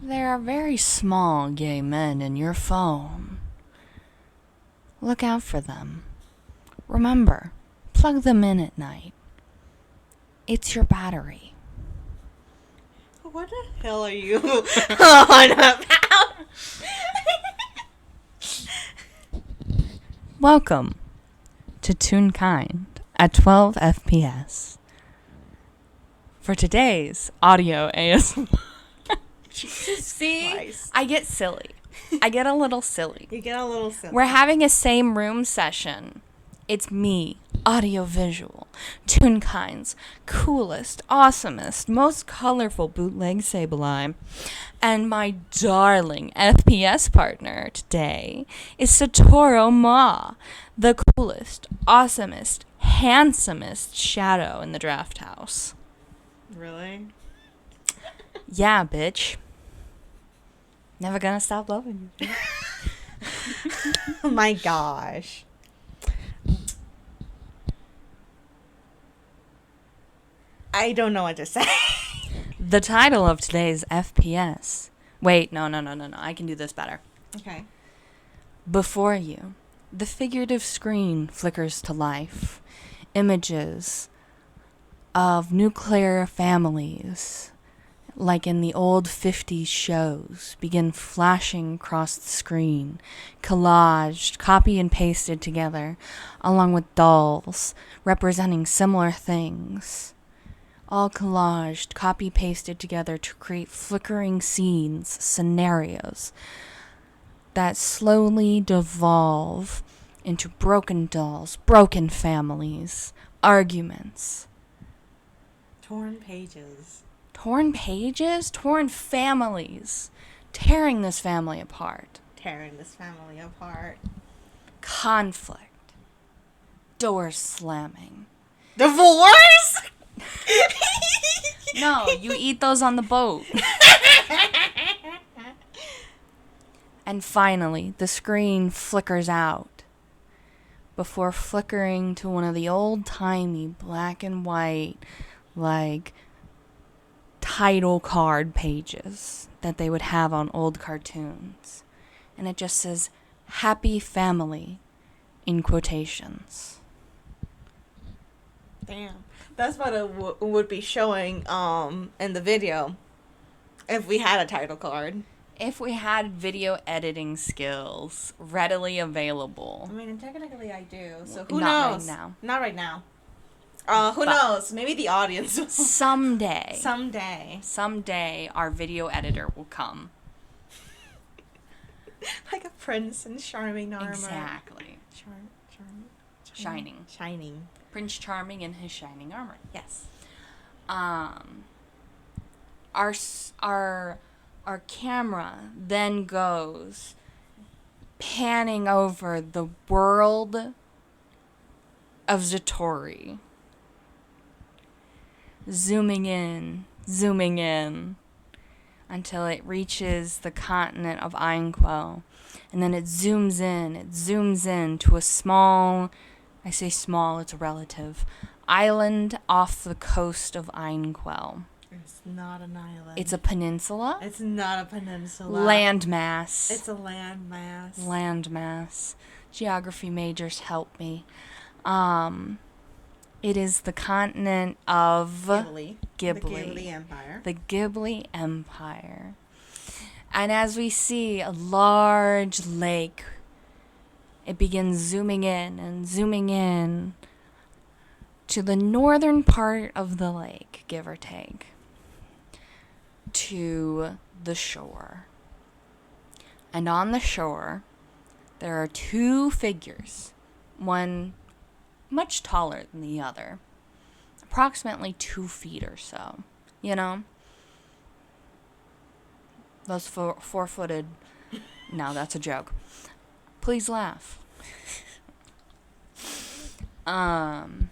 There are very small gay men in your phone. Look out for them. Remember, plug them in at night. It's your battery. What the hell are you on about? Welcome to Toonkind at 12 FPS. For today's audio ASMR. Jesus See, Christ. I get silly. I get a little silly. You get a little silly. We're having a same room session. It's me, audiovisual, Toonkind's coolest, awesomest, most colorful bootleg Sableye. And my darling FPS partner today is Sotoro-Ma, the coolest, awesomest, handsomest shadow in the draft house. Really? Yeah, bitch. Never gonna stop loving you. Oh my gosh. I don't know what to say. The title of today's FPS. Wait, no. I can do this better. Okay. Before you, the figurative screen flickers to life. Images of nuclear families, like in the old 50s shows, begin flashing across the screen, collaged, copy and pasted together, along with dolls representing similar things. All collaged, copy-pasted together to create flickering scenes, scenarios that slowly devolve into broken dolls, broken families, arguments. Torn pages. Torn pages, torn families, tearing this family apart. Tearing this family apart. Conflict. Doors slamming. Divorce? No, you eat those on the boat. And finally, the screen flickers out before flickering to one of the old-timey black and white, like, title card pages that they would have on old cartoons. And it just says, Happy Family, in quotations. Damn. That's what it would be showing in the video if we had a title card. If we had video editing skills readily available. I mean, technically I do. So who Not knows? right now. Not right now. Who But knows? Maybe the audience will. Someday. Someday. Our video editor will come. Like a prince in charming armor. Exactly. Shining. Shining. Prince Charming in his shining armor. Yes. Our camera then goes panning over the world of Zatori. Zooming in until it reaches the continent of Einquell. And then it zooms in to a small, I say small, it's relative, island off the coast of Einquell. It's not an island. It's a peninsula. It's not a peninsula. Landmass. It's a landmass. Landmass. Geography majors help me. It is the continent of Ghibli. Ghibli. The Ghibli Empire. The Ghibli Empire. And as we see a large lake, it begins zooming in to the northern part of the lake, give or take, to the shore. And on the shore, there are two figures, one much taller than the other, approximately 2 feet or so, you know? Those four-footed... No, that's a joke. Please laugh. One,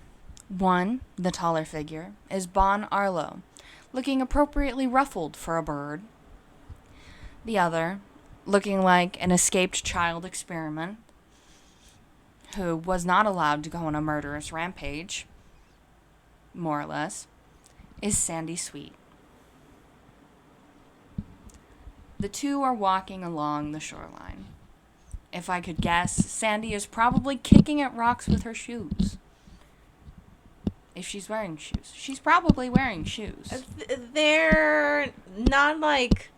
the taller figure, is Bon Arlo, looking appropriately ruffled for a bird. The other, looking like an escaped child experiment, who was not allowed to go on a murderous rampage, more or less, is Sandy Sweet. The two are walking along the shoreline. If I could guess, Sandy is probably kicking at rocks with her shoes. If she's wearing shoes. She's probably wearing shoes. They're not like...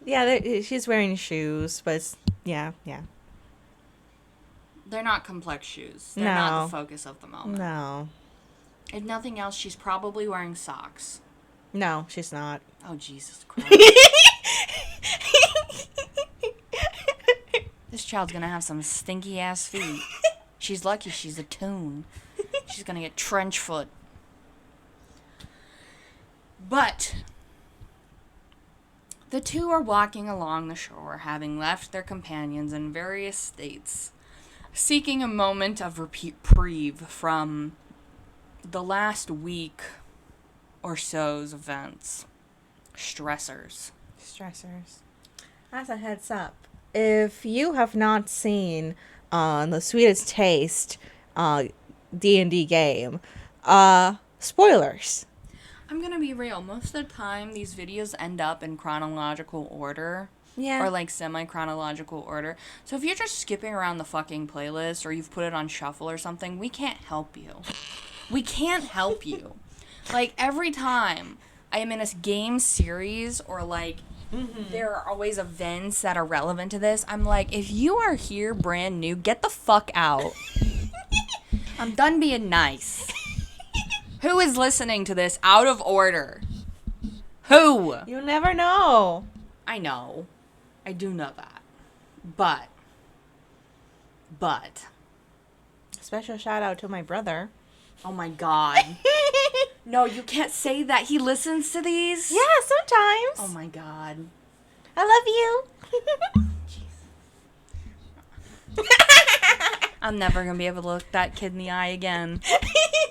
Yeah, she's wearing shoes, but it's... Yeah. They're not complex shoes. They're No. not the focus of the moment. No. If nothing else, she's probably wearing socks. No, she's not. Oh, Jesus Christ. This child's gonna have some stinky ass feet. She's lucky she's a toon. She's gonna get trench foot. But the two are walking along the shore, having left their companions in various states, seeking a moment of reprieve from the last week or so's events. Stressors. As a heads up, if you have not seen the Sweetest Taste D&D game, spoilers. I'm gonna be real. Most of the time, these videos end up in chronological order. Yeah. Or like semi-chronological order. So if you're just skipping around the fucking playlist or you've put it on shuffle or something, we can't help you. We can't help you. Like, every time I am in a game series or like there are always events that are relevant to this, I'm like, if you are here brand new, get the fuck out. I'm done being nice. Who is listening to this out of order? Who? You never know. I know. I do know that. But. Special shout out to my brother. Oh my god. No, you can't say that. He listens to these? Yeah, sometimes. Oh my god. I love you. I'm never gonna be able to look that kid in the eye again.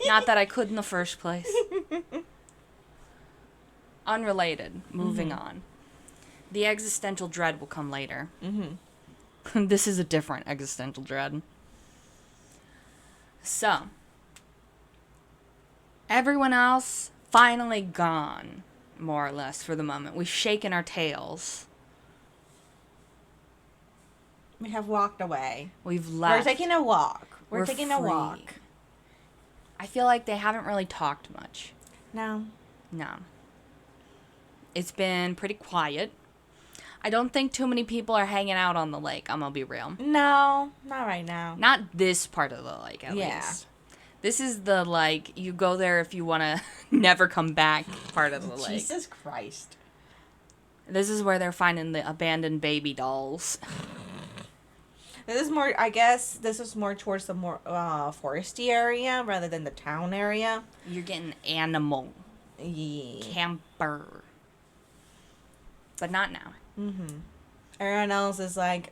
Not that I could in the first place. Unrelated. Moving on. The existential dread will come later. This is a different existential dread. So, everyone else finally gone, more or less, for the moment. We've shaken our tails. We have walked away. We've left. We're taking a walk. We're taking a free. walk. I feel like they haven't really talked much. No. It's been pretty quiet. I don't think too many people are hanging out on the lake, I'm gonna be real. No, not right now. Not this part of the lake, at least. This is the, like, you go there if you want to never come back part of the lake. Jesus Christ. This is where they're finding the abandoned baby dolls. This is more, I guess, this is more towards the more foresty area rather than the town area. You're getting animal. Yeah. Camper. But not now. Everyone else is, like,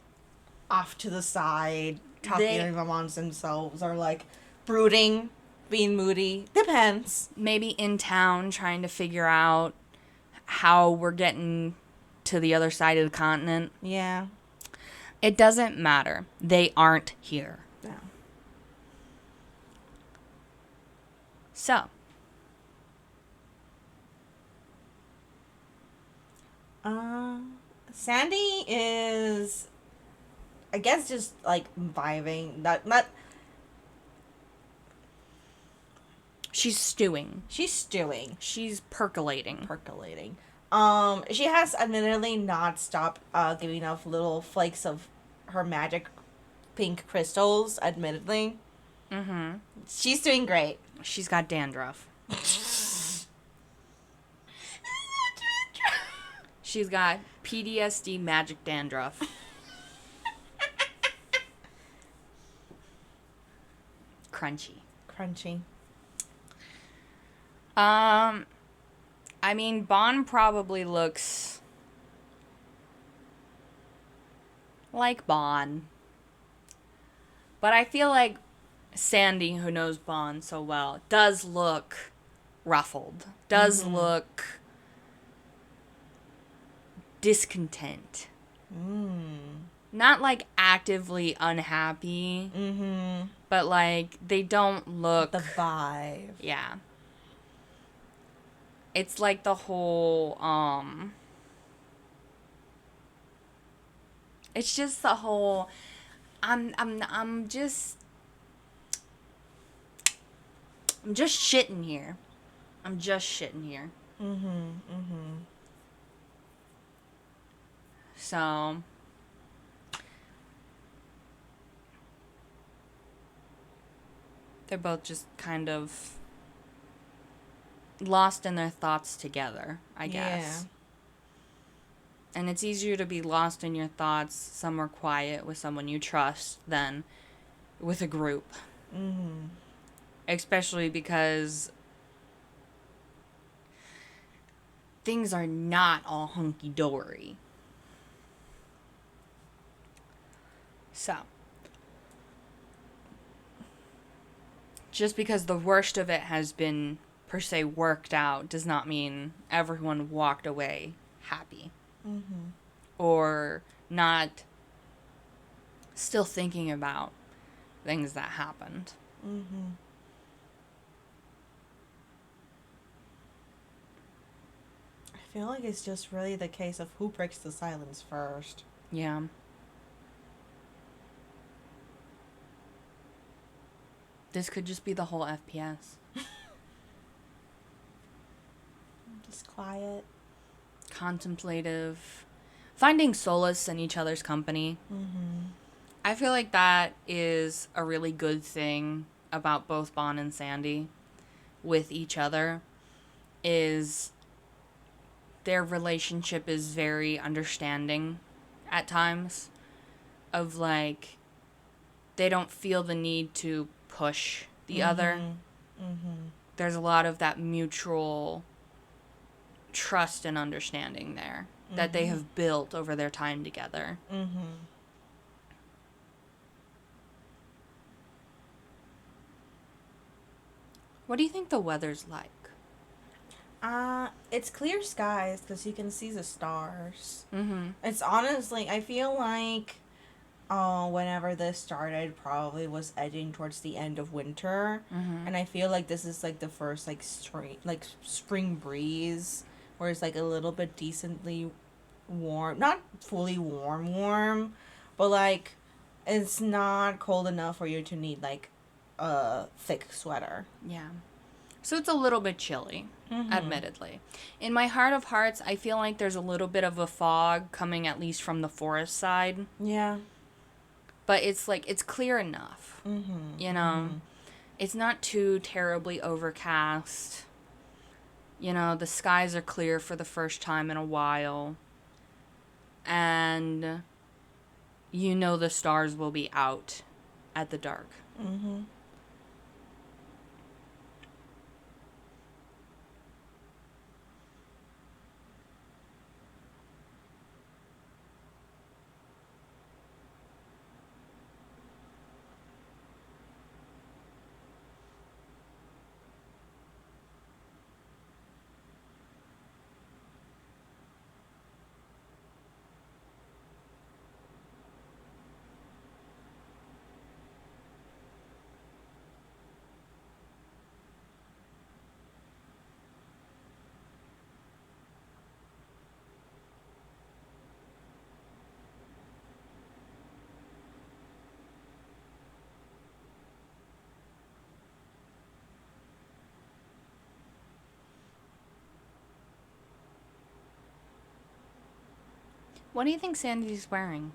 off to the side, talking amongst themselves, or, like, brooding, being moody. Depends. Maybe in town trying to figure out how we're getting to the other side of the continent. Yeah. It doesn't matter. They aren't here. No. So. Sandy is, I guess, just, like, vibing. Not. She's stewing. She's stewing. She's percolating. She has admittedly not stopped giving off little flakes of her magic pink crystals, admittedly. She's doing great. She's got dandruff. She's got PTSD magic dandruff. Crunchy. I mean, Bon probably looks like Bon. But I feel like Sandy, who knows Bon so well, does look ruffled. Does look discontent. Not like actively unhappy. But like, they don't look... The vibe. Yeah. It's like the whole, It's just the whole. I'm just. I'm just shitting here. I'm just shitting here. So. They're both just kind of lost in their thoughts together, I guess. And it's easier to be lost in your thoughts somewhere quiet with someone you trust than with a group. Especially because things are not all hunky-dory. So, just because the worst of it has been, per se, worked out does not mean everyone walked away happy. Or not still thinking about things that happened. I feel like it's just really the case of who breaks the silence first. Yeah. This could just be the whole FPS. Just quiet. Contemplative. Finding solace in each other's company. I feel like that is a really good thing about both Bon and Sandy with each other, is their relationship is very understanding at times, of like, they don't feel the need to push the other. There's a lot of that mutual trust and understanding there that they have built over their time together. What do you think the weather's like? It's clear skies because you can see the stars. Mm-hmm. It's honestly, I feel like, whenever this started, probably was edging towards the end of winter, and I feel like this is like the first like spring breeze, where it's like a little bit decently warm, not fully warm, but like it's not cold enough for you to need like a thick sweater. Yeah. So it's a little bit chilly, admittedly. In my heart of hearts, I feel like there's a little bit of a fog coming at least from the forest side. Yeah. But it's like, it's clear enough. You know? It's not too terribly overcast. You know, the skies are clear for the first time in a while. And you know the stars will be out at the dark. What do you think Sandy's wearing?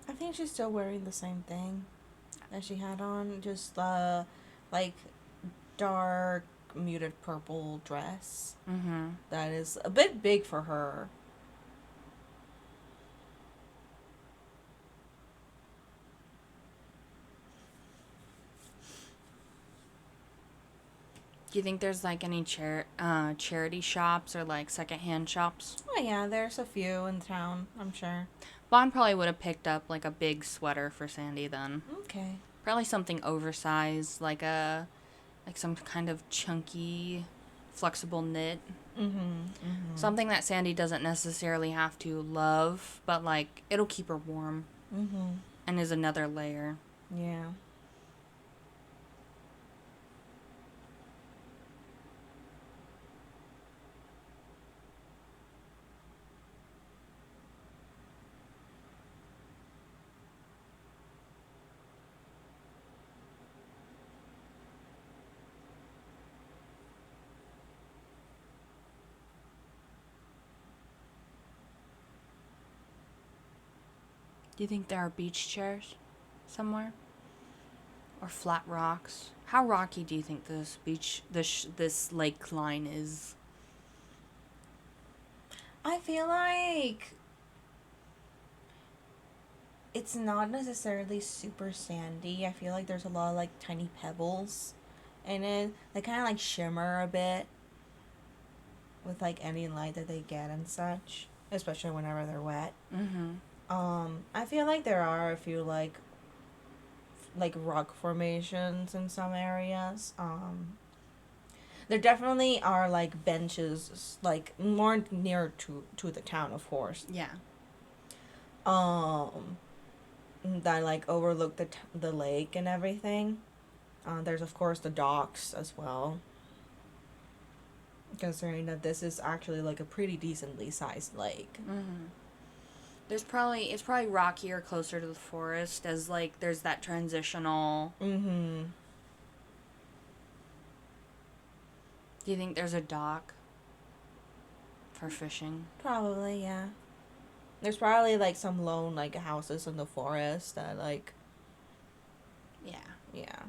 I think she's still wearing the same thing that she had on, just like dark muted purple dress. That is a bit big for her. Do you think there's like any charity shops or like secondhand shops? Oh yeah, there's a few in town, I'm sure. Bon probably would have picked up like a big sweater for Sandy then. Okay. Probably something oversized, like some kind of chunky, flexible knit. Something that Sandy doesn't necessarily have to love, but like it'll keep her warm. And is another layer. Yeah. Do you think there are beach chairs somewhere? Or flat rocks? How rocky do you think this this lake line is? I feel like it's not necessarily super sandy. I feel like there's a lot of like tiny pebbles in it. They kind of like shimmer a bit with like any light that they get and such, especially whenever they're wet. Mm-hmm. I feel like there are a few like rock formations in some areas. There definitely are like benches, like more near to the town, of course. Yeah. Um, that like overlook the lake and everything. There's of course the docks as well. Considering that this is actually like a pretty decently sized lake. Mm-hmm. It's probably rockier closer to the forest as like there's that transitional. Mm-hmm. Do you think there's a dock for fishing? Probably, yeah. There's probably like some lone like houses in the forest that like, Yeah. yeah.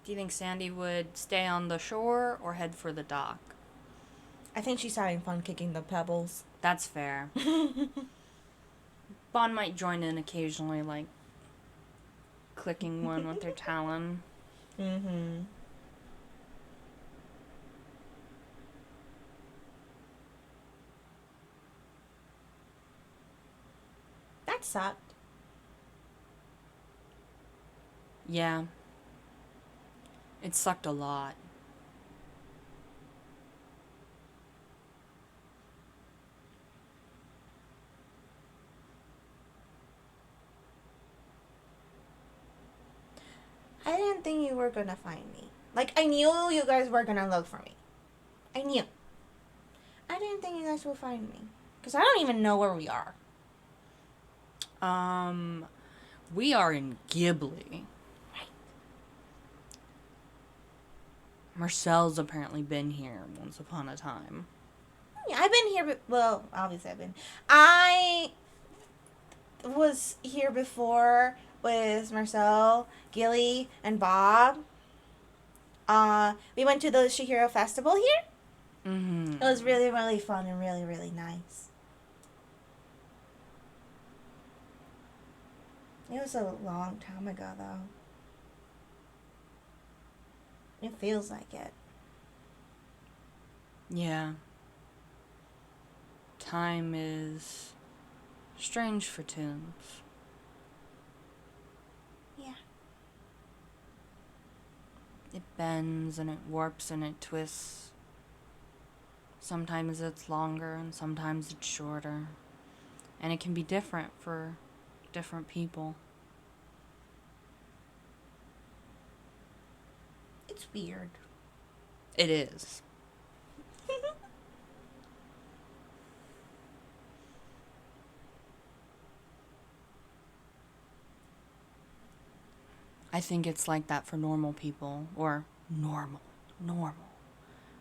Do you think Sandy would stay on the shore or head for the dock? I think she's having fun kicking the pebbles. That's fair. Bon might join in occasionally, like clicking one with her talon. Mm-hmm. That sucked. Yeah. It sucked a lot. I didn't think you were gonna find me. Like, I knew you guys were gonna look for me. I knew. I didn't think you guys would find me. Because I don't even know where we are. We are in Ghibli. Right. Marcel's apparently been here once upon a time. Yeah, I've been here, well, obviously I've been. I was here before with Marcel, Gilly, and Bob. We went to the Shihiro Festival here. Mm-hmm. It was really, really fun and really, really nice. It was a long time ago, though. It feels like it. Yeah. Time is strange for tunes. Yeah. It bends and it warps and it twists. Sometimes it's longer and sometimes it's shorter. And it can be different for different people. It's weird. It is. I think it's like that for normal people. Or normal.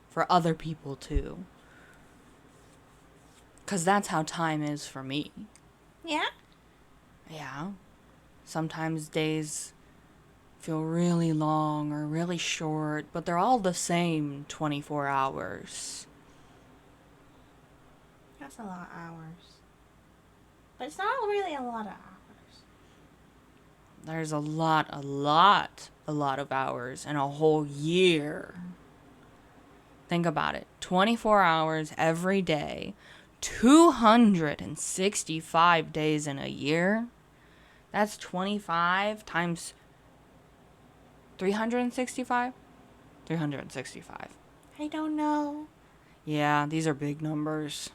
For other people too. 'Cause that's how time is for me. Yeah? Yeah. Sometimes days feel really long or really short, but they're all the same 24 hours. That's a lot of hours. But it's not really a lot of hours. There's a lot of hours in a whole year. Think about it. 24 hours every day, 265 days in a year. That's 25 times 365? 365. I don't know. Yeah, these are big numbers.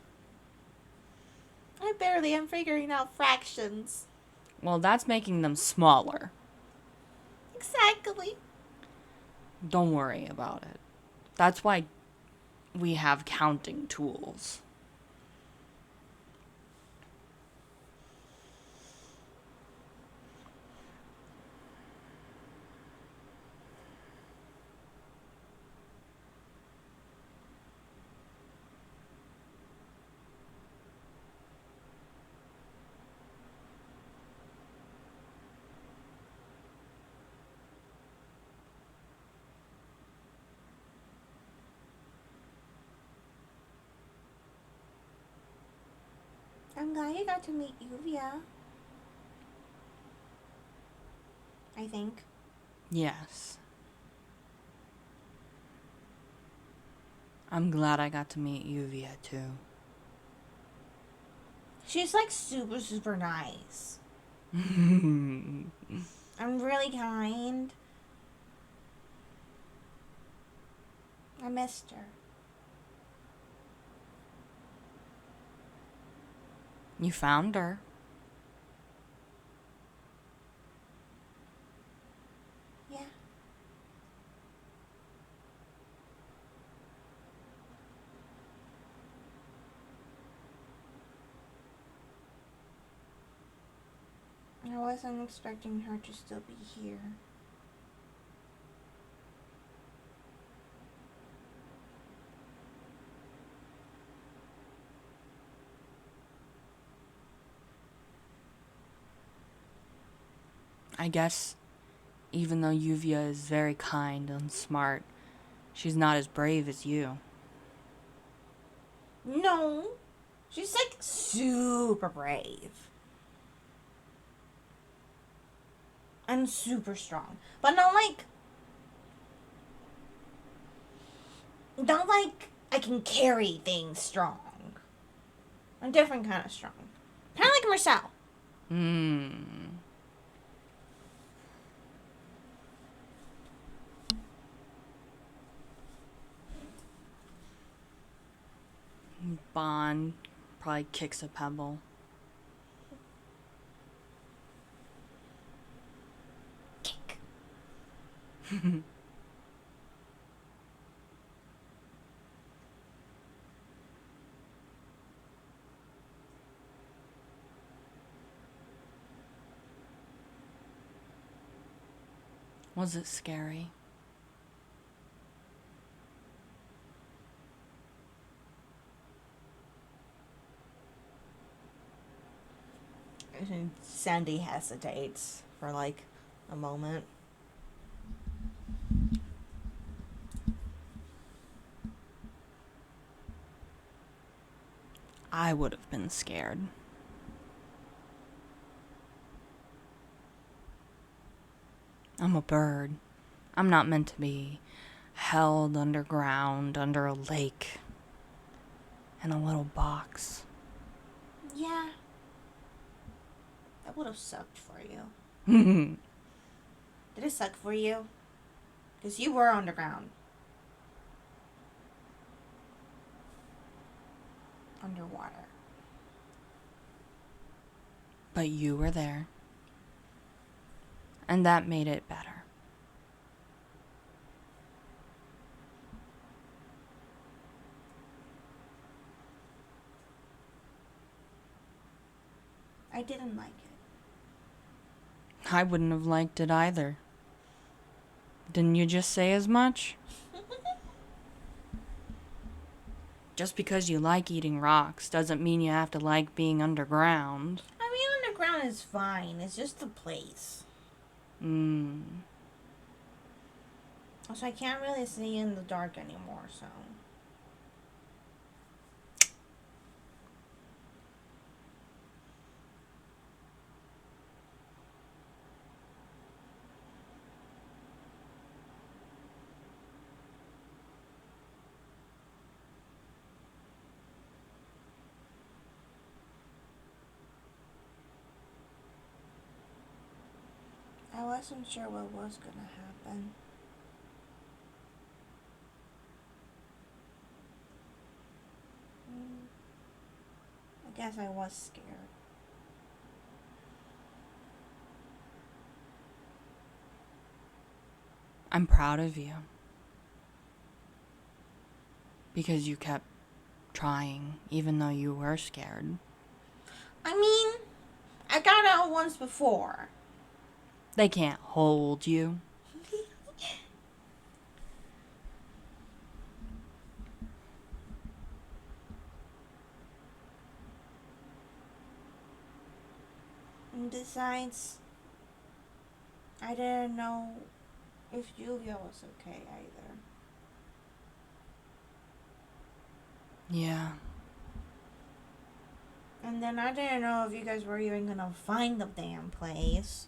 I barely am figuring out fractions. Well, that's making them smaller. Exactly. Don't worry about it. That's why we have counting tools. glad you got to meet Yuvia. I think. Yes. I'm glad I got to meet Yuvia too. She's like super, super nice. You I'm really kind. I missed her. found her. Yeah. I wasn't expecting her to still be here. I guess even though Yuvia is very kind and smart, she's not as brave as you. No. She's like super brave. And super strong. But not like I can carry things strong. A different kind of strong. Kind of like Marcel. Bond probably kicks a pebble. Kick. Was it scary? And Sandy hesitates for like a moment. I would have been scared. I'm a bird. I'm not meant to be held underground, under a lake, in a little box. Yeah. That would have sucked for you. Did it suck for you? Because you were underground. Underwater. But you were there. And that made it better. I didn't like it. I wouldn't have liked it either. Didn't you just say as much? Just because you like eating rocks doesn't mean you have to like being underground. I mean, underground is fine. It's just the place. Also, I can't really see in the dark anymore, so. I wasn't sure what was gonna happen. I guess I was scared. I'm proud of you. Because you kept trying, even though you were scared. I mean, I got out once before. They can't hold you. And besides, I didn't know if Julia was okay either. Yeah. And And then I didn't know if you guys were even gonna find the damn place.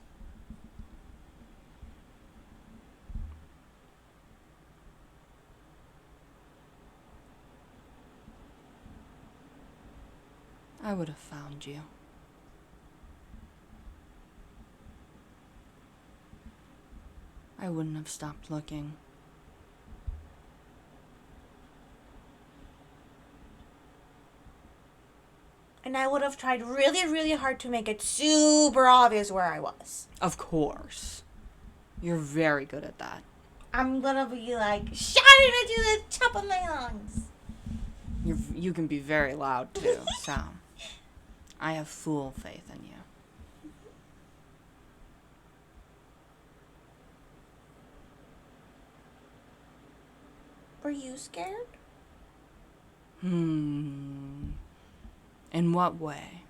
I would have found you. I wouldn't have stopped looking. And I would have tried really, really hard to make it super obvious where I was. Of course. You're very good at that. I'm gonna be like, shouting at you at the top of my lungs. You can be very loud too, so I have full faith in you. Were you scared? In what way?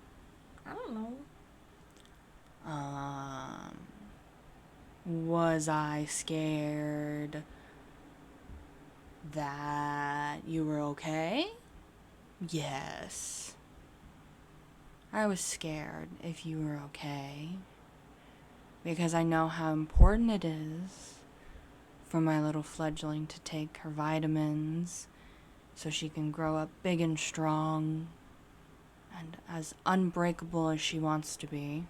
I don't know. Was I scared that you were okay? Yes. I was scared if you were okay. Because I know how important it is for my little fledgling to take her vitamins so she can grow up big and strong and as unbreakable as she wants to be.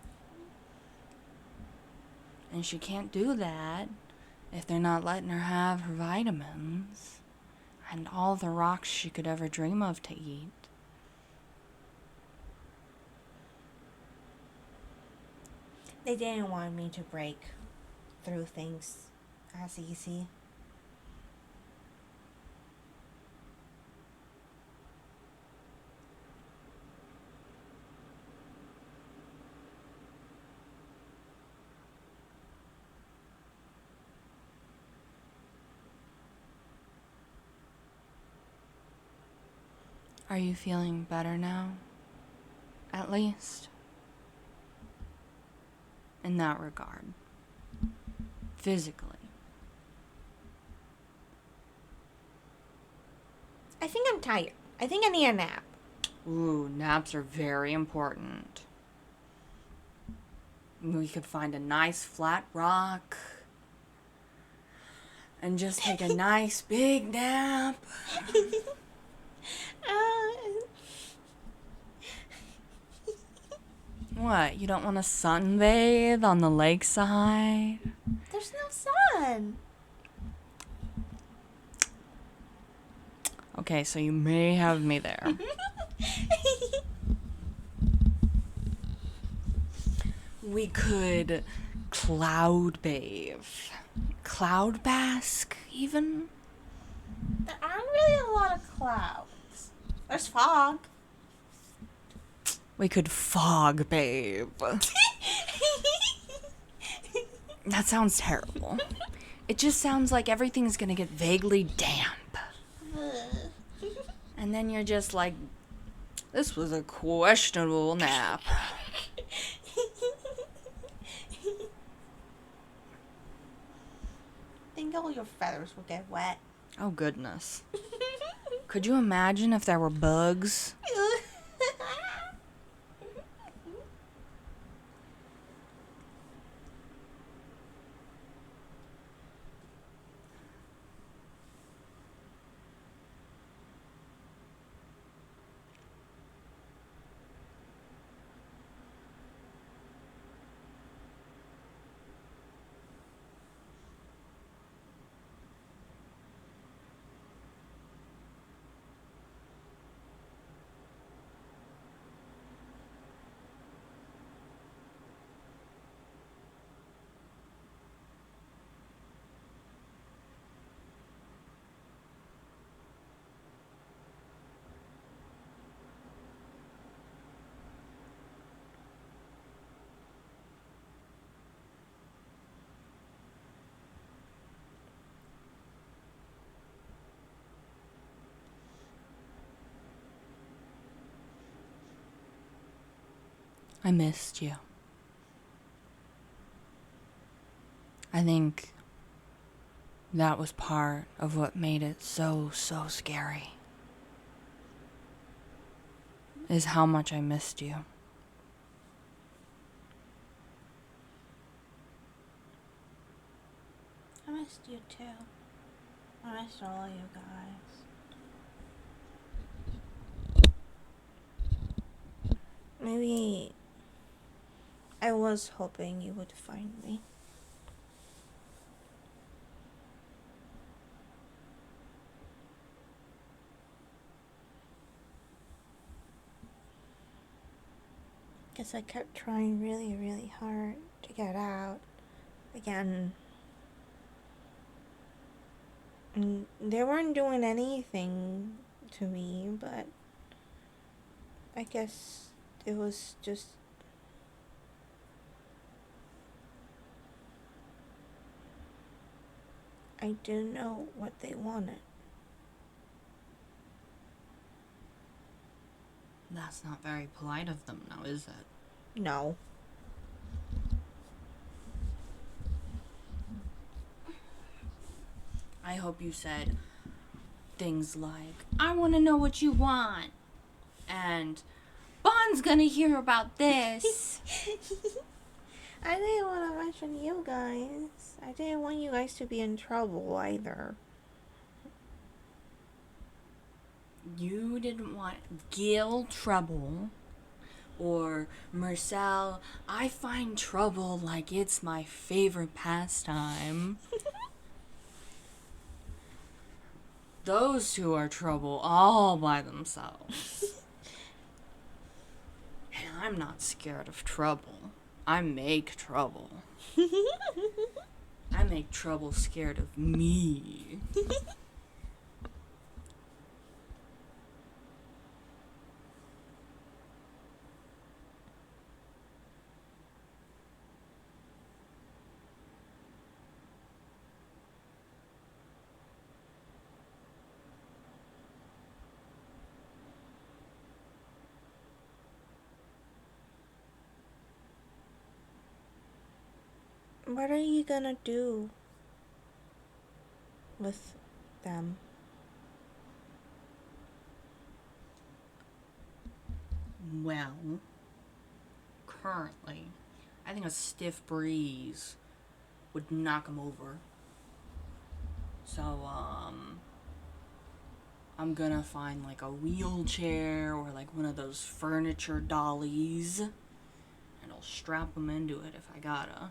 And she can't do that if they're not letting her have her vitamins and all the rocks she could ever dream of to eat. They didn't want me to break through things as easy. Are you feeling better now? At least? In that regard. Physically. I think I'm tired. I think I need a nap. Ooh, naps are very important. We could find a nice flat rock and just take a nice big nap. What, you don't want to sunbathe on the lakeside? There's no sun. Okay, so you may have me there. We could cloud bathe. Cloud bask, even? There aren't really a lot of clouds. There's fog. We could fog bathe. That sounds terrible. It just sounds like everything's gonna get vaguely damp. And then you're just like, this was a questionable nap. I think all your feathers will get wet. Oh, goodness. Could you imagine if there were bugs? I missed you. I think that was part of what made it so scary. is how much I missed you. I missed you too. I missed all of you guys. Maybe I was hoping you would find me. Because I kept trying really, really hard to get out again. And they weren't doing anything to me, but I guess it was just... I didn't know what they wanted. That's not very polite of them now, is it? No. I hope you said things like, I want to know what you want. And, Bond's gonna hear about this. I didn't want to mention you guys. I didn't want you guys to be in trouble either. You didn't want Gil trouble. Or, Marcel, I find trouble like it's my favorite pastime. Those two are trouble all by themselves. And I'm not scared of trouble. I make trouble. I make trouble scared of me. What are you gonna do with them? Well, currently, I think a stiff breeze would knock him over. So, I'm gonna find like a wheelchair or like one of those furniture dollies, and I'll strap him into it if I gotta.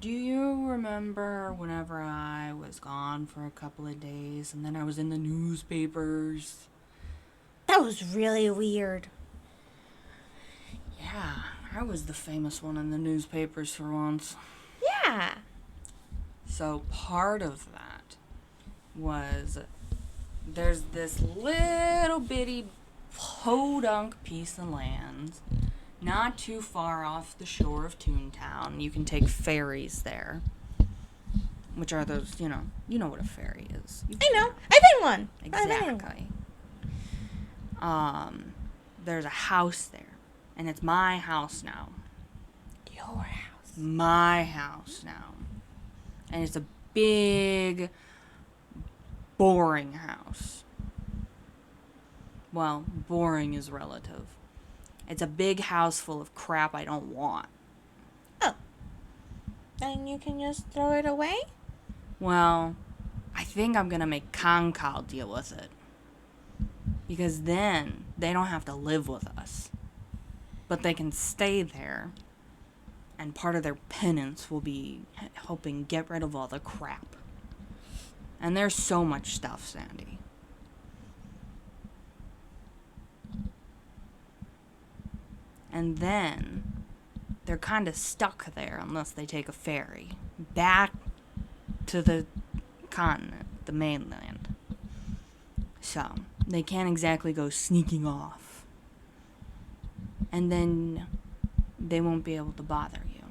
Do you remember whenever I was gone for a couple of days and then I was in the newspapers? That was really weird. Yeah, I was the famous one in the newspapers for once. Yeah. So part of that was there's this little bitty podunk piece of land not too far off the shore of Toontown. You can take ferries there. Which are those, you know what a ferry is. I know. I've been one. Exactly. There's a house there. And it's my house now. Your house. My house now. And it's a big, boring house. Well, boring is relative. It's a big house full of crap I don't want. Oh. Then you can just throw it away? Well, I think I'm gonna make Kankal deal with it. Because then they don't have to live with us. But they can stay there. And part of their penance will be helping get rid of all the crap. And there's so much stuff, Sandy. And then they're kind of stuck there unless they take a ferry back to the continent, the mainland. So they can't exactly go sneaking off. And then they won't be able to bother you.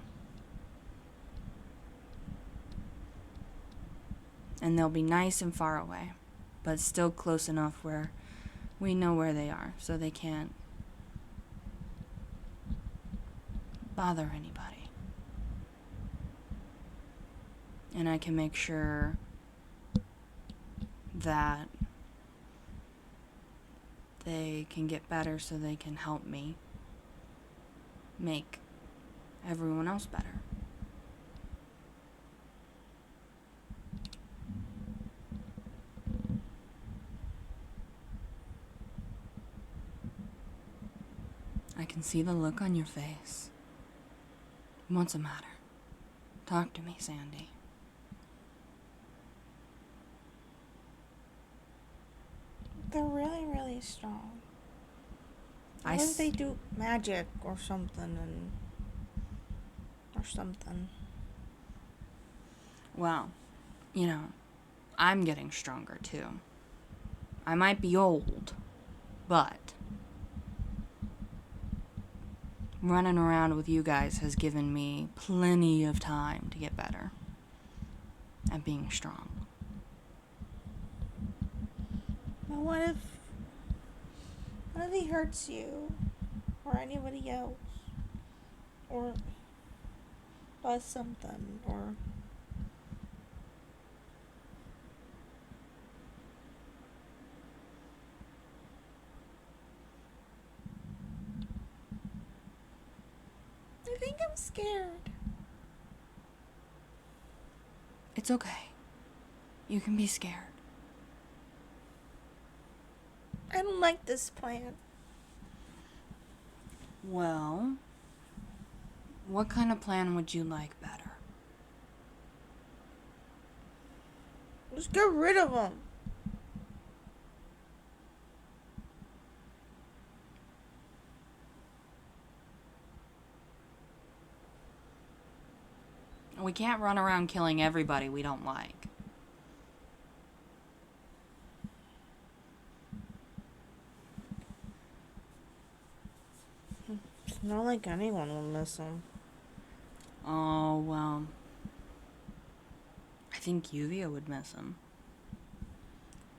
And they'll be nice and far away, but still close enough where we know where they are, so they can't bother anybody. And I can make sure that they can get better so they can help me make everyone else better. I can see the look on your face. What's the matter? Talk to me, Sandy. They're really, really strong. What if they do magic or something or something? Well, you know, I'm getting stronger too. I might be old, but running around with you guys has given me plenty of time to get better at being strong. But what if he hurts you or anybody else or does something or I think I'm scared. It's okay. You can be scared. I don't like this plan. Well, what kind of plan would you like better? Just get rid of them. We can't run around killing everybody we don't like. It's not like anyone will miss them. Oh, well, I think Yuvia would miss him.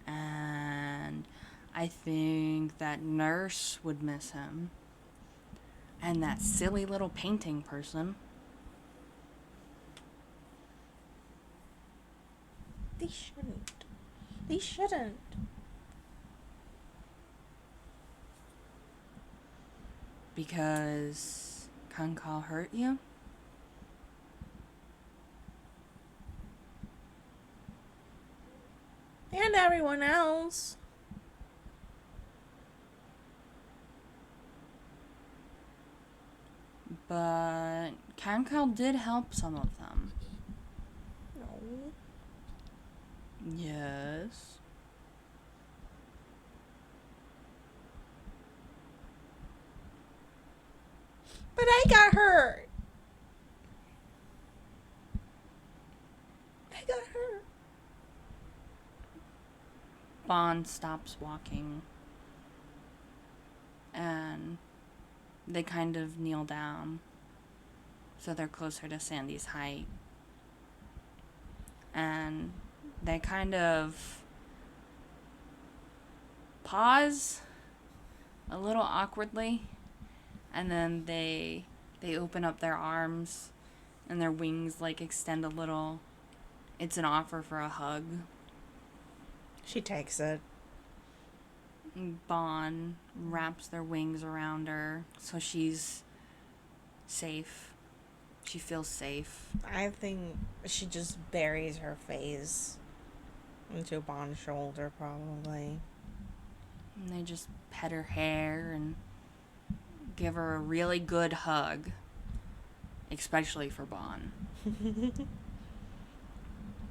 And I think that Nurse would miss him. And that silly little painting person. They shouldn't. They shouldn't. Because Kankal hurt you? And everyone else. But Kankal did help some of them. No. Yes. But I got hurt. I got hurt. Bond stops walking. And they kind of kneel down. So they're closer to Sandy's height. And they kind of pause a little awkwardly. And then they open up their arms and their wings like extend a little. It's an offer for a hug. She takes it. Bon wraps their wings around her so she's safe. She feels safe. I think she just buries her face into Bond's shoulder, probably. And they just pet her hair and give her a really good hug. Especially for Bon.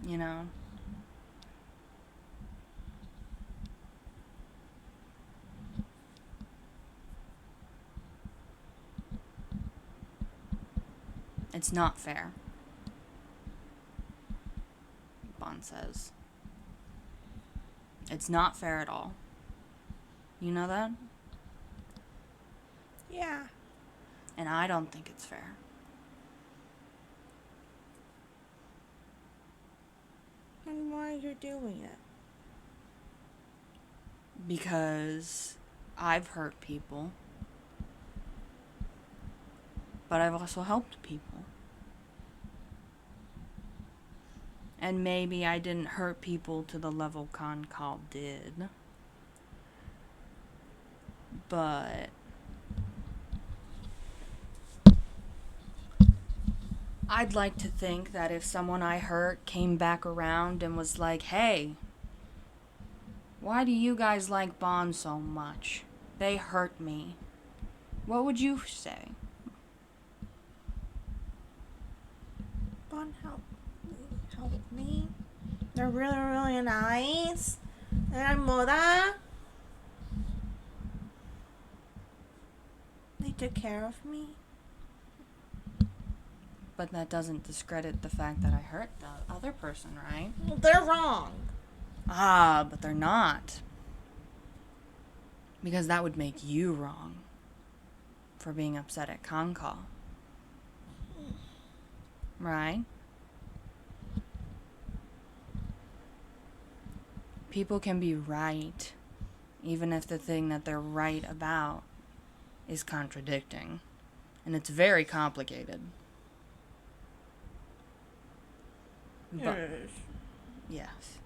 You know? It's not fair, Bon says. It's not fair at all. You know that? Yeah. And I don't think it's fair. And why are you doing it? Because I've hurt people. But I've also helped people. And maybe I didn't hurt people to the level Concal did. But I'd like to think that if someone I hurt came back around and was like, hey, why do you guys like Bond so much? They hurt me. What would you say? Bond help me. They're really, really nice. They're moda. They took care of me. But that doesn't discredit the fact that I hurt the other person, right? Well, they're wrong. Ah, but they're not. Because that would make you wrong for being upset at Concal. Right? People can be right, even if the thing that they're right about is contradicting. And it's very complicated. But, yes.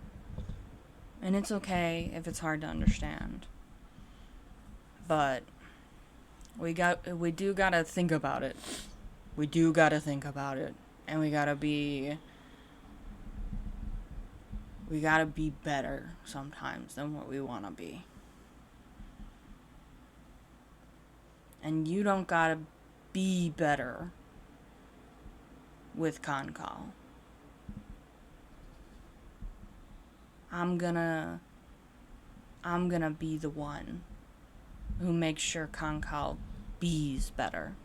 And it's okay if it's hard to understand. But we do gotta think about it. We do gotta think about it. And we gotta be better sometimes than what we wanna be. And you don't gotta be better with Concal. I'm gonna be the one who makes sure Concal bees better.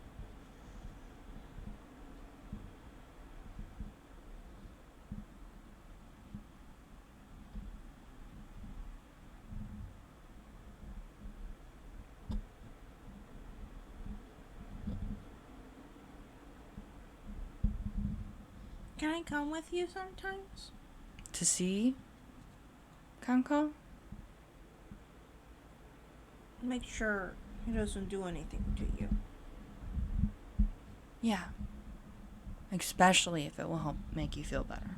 Can I come with you sometimes? To see Concal? Make sure he doesn't do anything to you. Yeah. Especially if it will help make you feel better.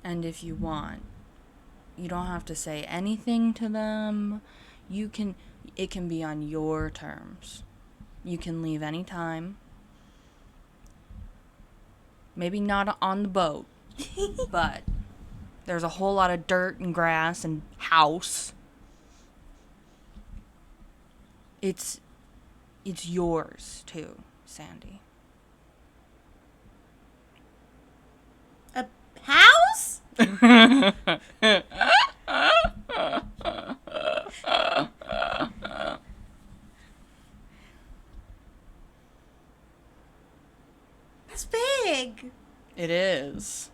And if you want, you don't have to say anything to them. It can be on your terms. You can leave anytime. Maybe not on the boat, but there's a whole lot of dirt and grass and house. It's yours too, Sandy. A house? That's big. It is.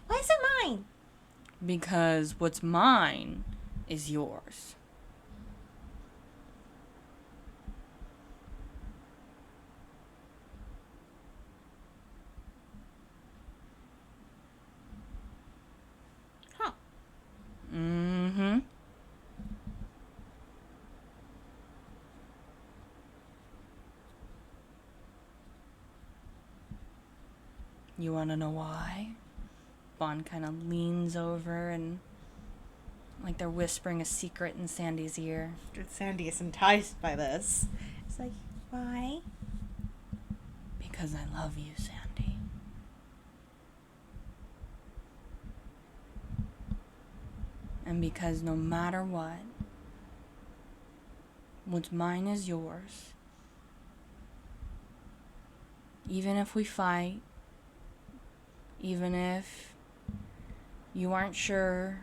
Why is it mine? Because what's mine is yours. Huh. Mm-hmm. You want to know why? Bond kind of leans over and like they're whispering a secret in Sandy's ear. Sandy is enticed by this. It's like, why? Because I love you, Sandy. And because no matter what, what's mine is yours. Even if we fight, even if you aren't sure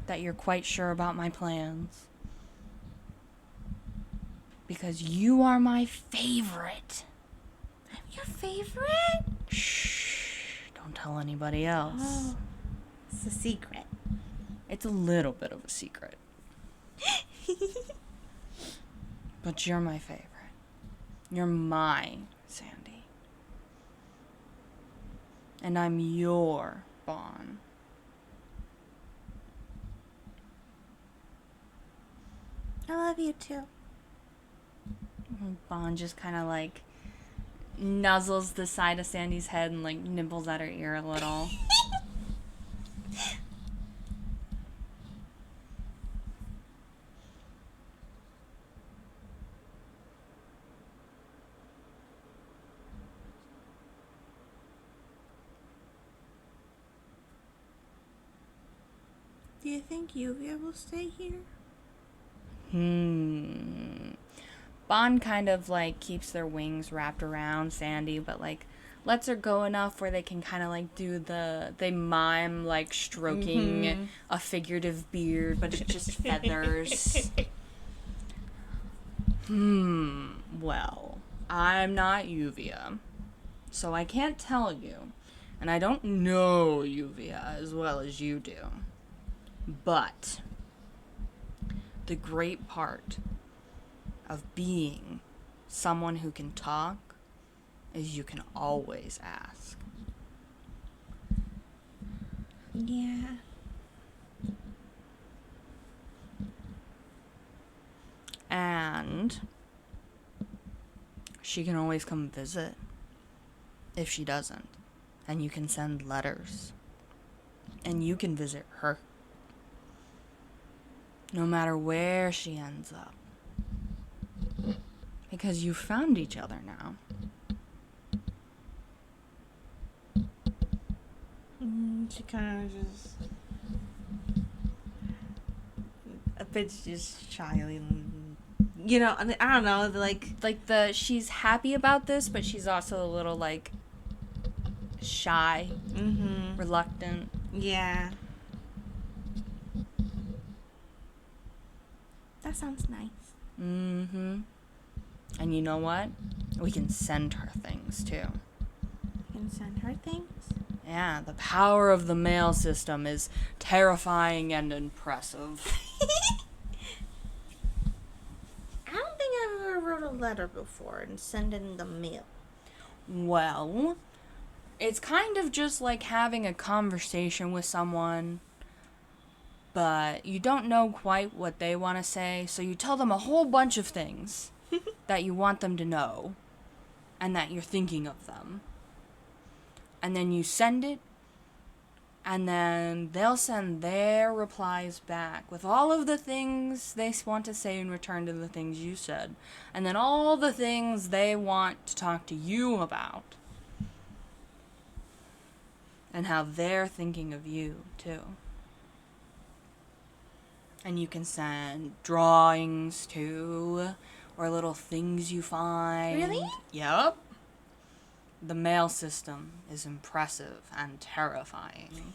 that you're quite sure about my plans. Because you are my favorite. I'm your favorite? Shh, don't tell anybody else. Oh, it's a secret. It's a little bit of a secret. But you're my favorite. You're my Sandy. And I'm your Bond. I love you too. Bond just kind of like nuzzles the side of Sandy's head and like nibbles at her ear a little. Do you think Yuvia will stay here? Bond kind of like keeps their wings wrapped around Sandy, but like lets her go enough where they can kind of like they mime like stroking a figurative beard, but it's just feathers. Well, I'm not Yuvia, so I can't tell you, and I don't know Yuvia as well as you do. But the great part of being someone who can talk is you can always ask. Yeah. And she can always come visit if she doesn't. And you can send letters. And you can visit her. No matter where she ends up. Because you've found each other now. She kind of just a bit just shy, you know. I don't know, like she's happy about this, but she's also a little like shy, reluctant. Yeah. That sounds nice. And you know what? We can send her things too. You can send her things? Yeah, the power of the mail system is terrifying and impressive. I don't think I've ever wrote a letter before and sent it in the mail. Well, it's kind of just like having a conversation with someone, but you don't know quite what they want to say, so you tell them a whole bunch of things that you want them to know and that you're thinking of them. And then you send it, and then they'll send their replies back with all of the things they want to say in return to the things you said. And then all the things they want to talk to you about. And how they're thinking of you, too. And you can send drawings, too, or little things you find. Really? Yep. The mail system is impressive and terrifying.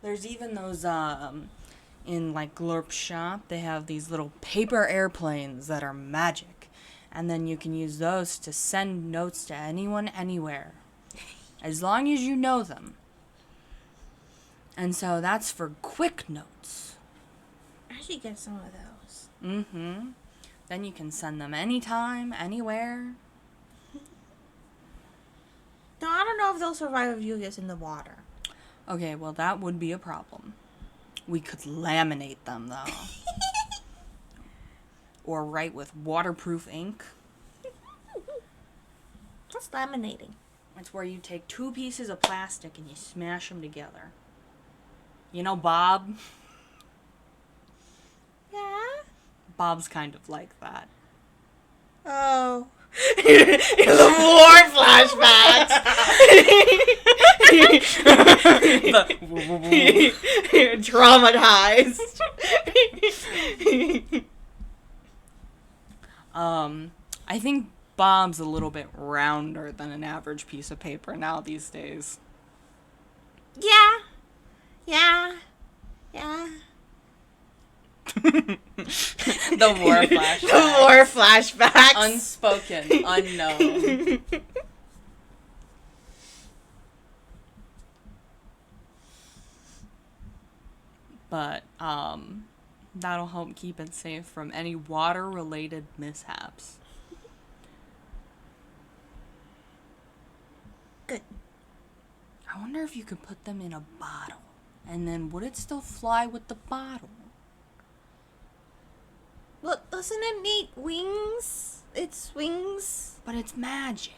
There's even those, in like Glorp's shop, they have these little paper airplanes that are magic. And then you can use those to send notes to anyone, anywhere. As long as you know them. And so that's for quick notes. I should get some of those. Then you can send them anytime, anywhere. No, I don't know if they'll survive if Yuvia's in the water. Okay, well, that would be a problem. We could laminate them, though. Or write with waterproof ink. What's laminating? It's where you take two pieces of plastic and you smash them together. You know Bob? Yeah? Bob's kind of like that. Oh. The war flashbacks. Traumatized. I think Bob's a little bit rounder than an average piece of paper now these days. Yeah. The war flashbacks. The war flashbacks. Unspoken, unknown. But, that'll help keep it safe from any water-related mishaps. Good. I wonder if you could put them in a bottle. And then would it still fly with the bottle? Well, doesn't it need wings? It's wings. But it's magic.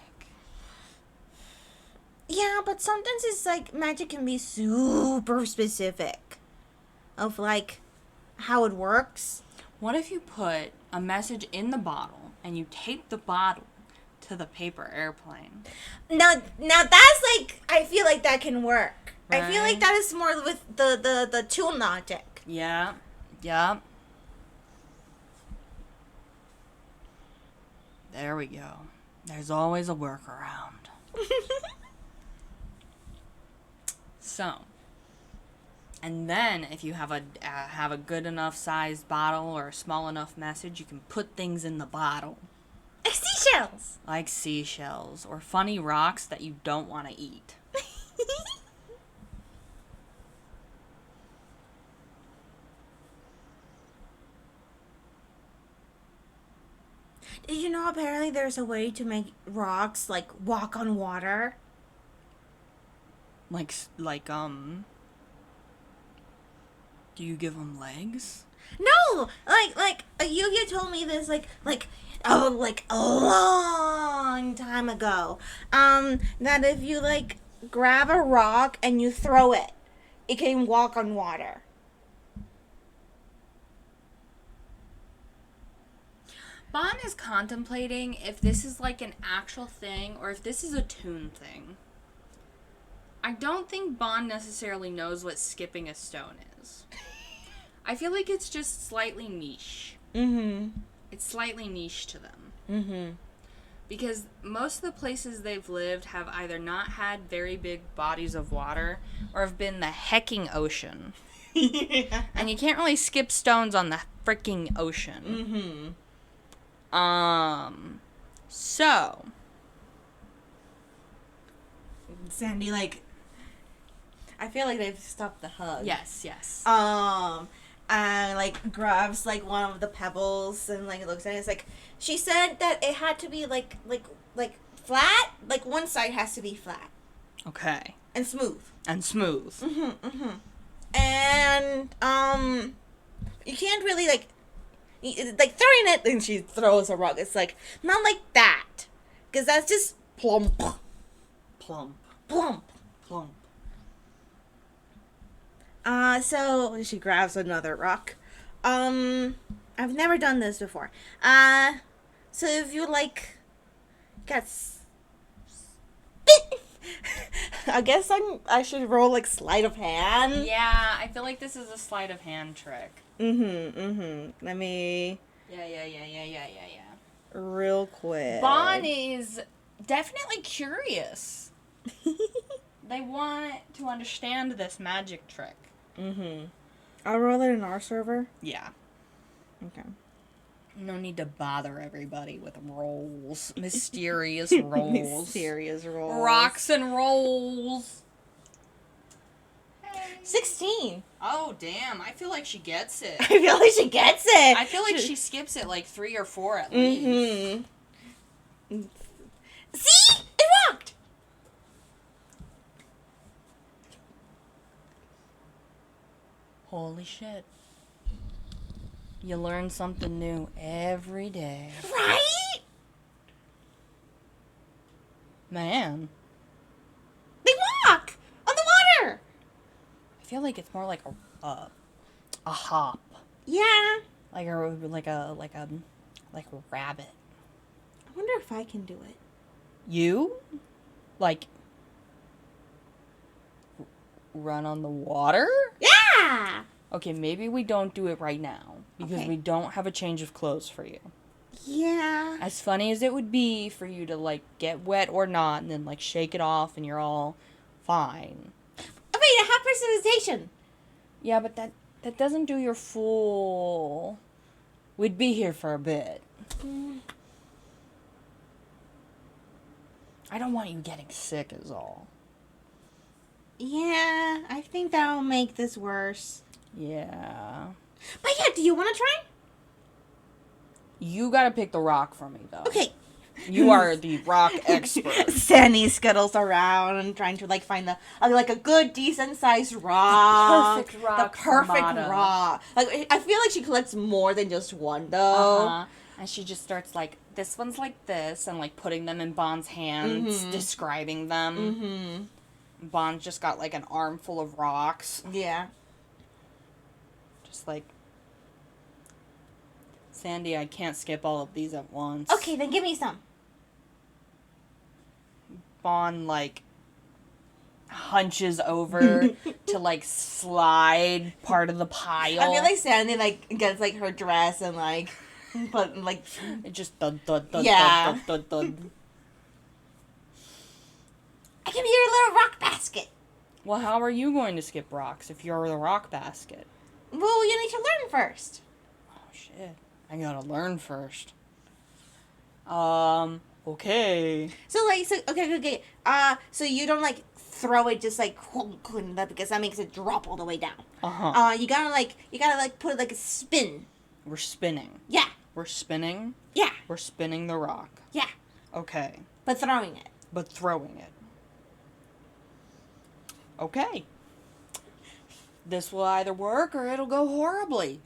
Yeah, but sometimes it's like magic can be super specific of like how it works. What if you put a message in the bottle and you tape the bottle to the paper airplane? Now that's like, I feel like that can work. Right. I feel like that is more with the tool logic. Yeah. Yeah. There we go. There's always a workaround. So, and then if you have a good enough sized bottle or a small enough message, you can put things in the bottle. Like seashells. Like seashells or funny rocks that you don't want to eat. Did you know apparently there's a way to make rocks like walk on water? Like, do you give them legs? No, like Yuya told me this like a long time ago. That if you like grab a rock and you throw it, it can walk on water. Bon is contemplating if this is like an actual thing or if this is a Toon thing. I don't think Bon necessarily knows what skipping a stone is. I feel like it's just slightly niche. Mm-hmm. It's slightly niche to them. Mm-hmm. Because most of the places they've lived have either not had very big bodies of water or have been the hecking ocean. Yeah. And you can't really skip stones on the freaking ocean. Mm-hmm. So. Sandy, like, I feel like they've stopped the hug. Yes. And like grabs like one of the pebbles and like looks at it. It's like, she said that it had to be like flat. Like one side has to be flat. Okay. And smooth. And you can't really like throwing it and she throws a rock. It's like not like that, because that's just plump. So she grabs another rock. I've never done this before. So if you like, I guess I should roll like sleight of hand. Yeah, I feel like this is a sleight of hand trick. Let me. Yeah. Real quick. Bon is definitely curious. They want to understand this magic trick. I'll roll it in our server. Yeah. Okay. No need to bother everybody with rolls. Mysterious rolls. Mysterious rolls. Rocks and rolls. 16. Oh, damn. I feel like she gets it. I feel like she gets it. I feel like she skips it like 3 or 4 at least. See? It worked! Holy shit. You learn something new every day. Right? Man. They walk on the water. I feel like it's more like a hop. Yeah. Like a rabbit. I wonder if I can do it. You? Like run on the water? Yeah. Okay, maybe we don't do it right now because we don't have a change of clothes for you. Yeah. As funny as it would be for you to like get wet or not and then like shake it off and you're all fine. Oh, wait, I have personalization. Yeah, but that doesn't do your full... We'd be here for a bit. I don't want you getting sick is all. Yeah, I think that'll make this worse. Yeah. But yeah, do you want to try? You gotta pick the rock for me, though. Okay. You are the rock expert. Sandy scuttles around and trying to like find like a good decent sized rock. The perfect rock. The perfect Armada. rock. Like I feel like she collects more than just one though. Uh-huh. And she just starts like, this one's like this, and like putting them in Bond's hands, describing them. Mm-hmm. Bond just got like an armful of rocks. Yeah. Just like, Sandy, I can't skip all of these at once. Okay, then give me some. Bond like hunches over to like slide part of the pile. I feel like Sandy like gets like her dress and like but like it just thud thud thud Yeah. thud thud thud thud. I give you your little rock basket. Well, how are you going to skip rocks if you're the rock basket? Well, you need to learn first. Oh shit. I gotta learn first. Okay. So like okay. So you don't like throw it just like because that makes it drop all the way down. Uh-huh. You gotta put it like a spin. We're spinning. Yeah. We're spinning? Yeah. We're spinning the rock. Yeah. Okay. But throwing it. But throwing it. Okay. This will either work or it'll go horribly.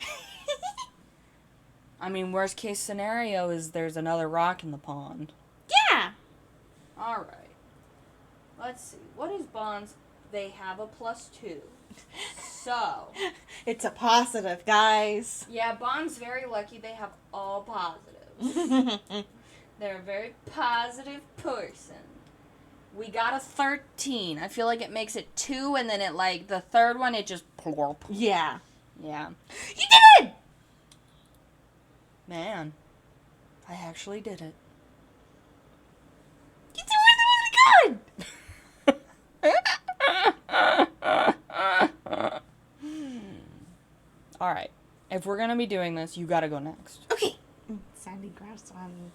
I mean, worst case scenario is there's another rock in the pond. Yeah. Alright. Let's see. What is Bond's? They have a +2. So. It's a positive, guys. Yeah, Bond's very lucky they have all positives. They're a very positive person. We got a 13. I feel like it makes it 2, and then it like, the third one, it just plorp. Yeah. Yeah. You did it! Man. I actually did it. You did really, really good! Alright. If we're gonna be doing this, you gotta go next. Okay. Sandy grabs one.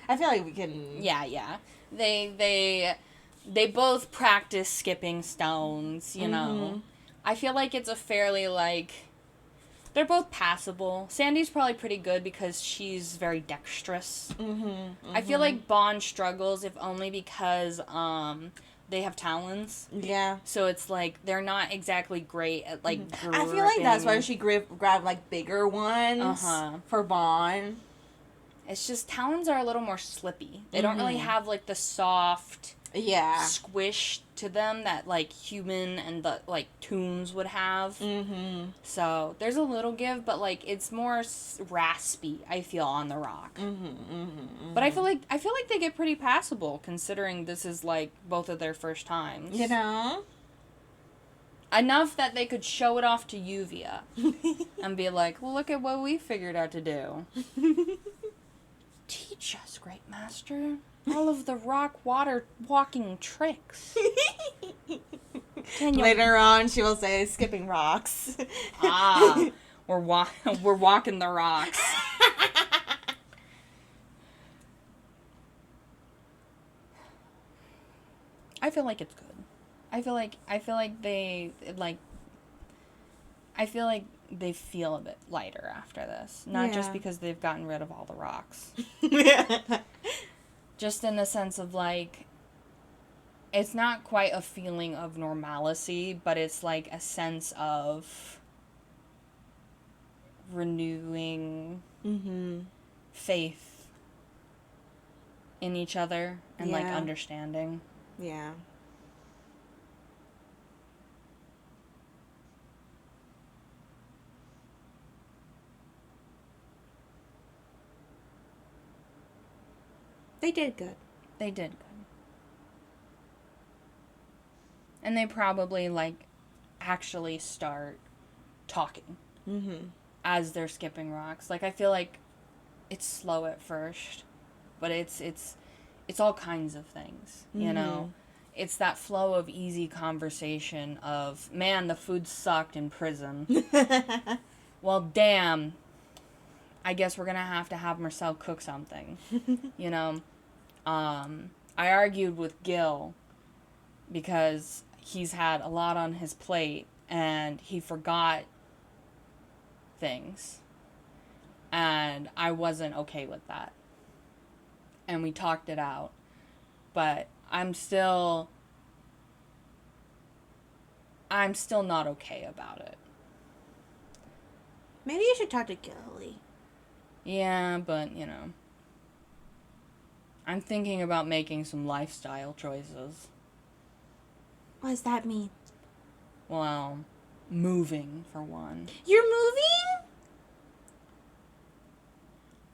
I feel like we can... Yeah. They both practice skipping stones, you know. I feel like it's a fairly, like... They're both passable. Sandy's probably pretty good because she's very dexterous. I feel like Bond struggles, if only because they have talons. Yeah. So it's like they're not exactly great at like gripping. I feel like that's why she grabbed like bigger ones for Bond. It's just talons are a little more slippy. They don't really have like the soft squish to them that like human and the like Toons would have. So there's a little give, but like it's more raspy, I feel, on the rock. But I feel like they get pretty passable considering this is like both of their first times. You know? Enough that they could show it off to Yuvia and be like, well, look at what we figured out to do. Teach us, great master. All of the rock water walking tricks. Later on, she will say, skipping rocks. We're walking the rocks. I feel like it's good. I feel like they feel a bit lighter after this. Not just because they've gotten rid of all the rocks. Just in the sense of, like, it's not quite a feeling of normalcy, but it's, like, a sense of renewing faith in each other and, like, understanding. Yeah. They did good. They did good. And they probably, like, actually start talking as they're skipping rocks. Like, I feel like it's slow at first, but it's all kinds of things, you know? It's that flow of easy conversation of, man, the food sucked in prison. Well, damn, I guess we're going to have Marcel cook something, you know? I argued with Gil because he's had a lot on his plate and he forgot things. And I wasn't okay with that. and we talked it out. But I'm still not okay about it. Maybe you should talk to Gilly. Yeah, but, you know, I'm thinking about making some lifestyle choices. What does that mean? Well, moving, for one. You're moving?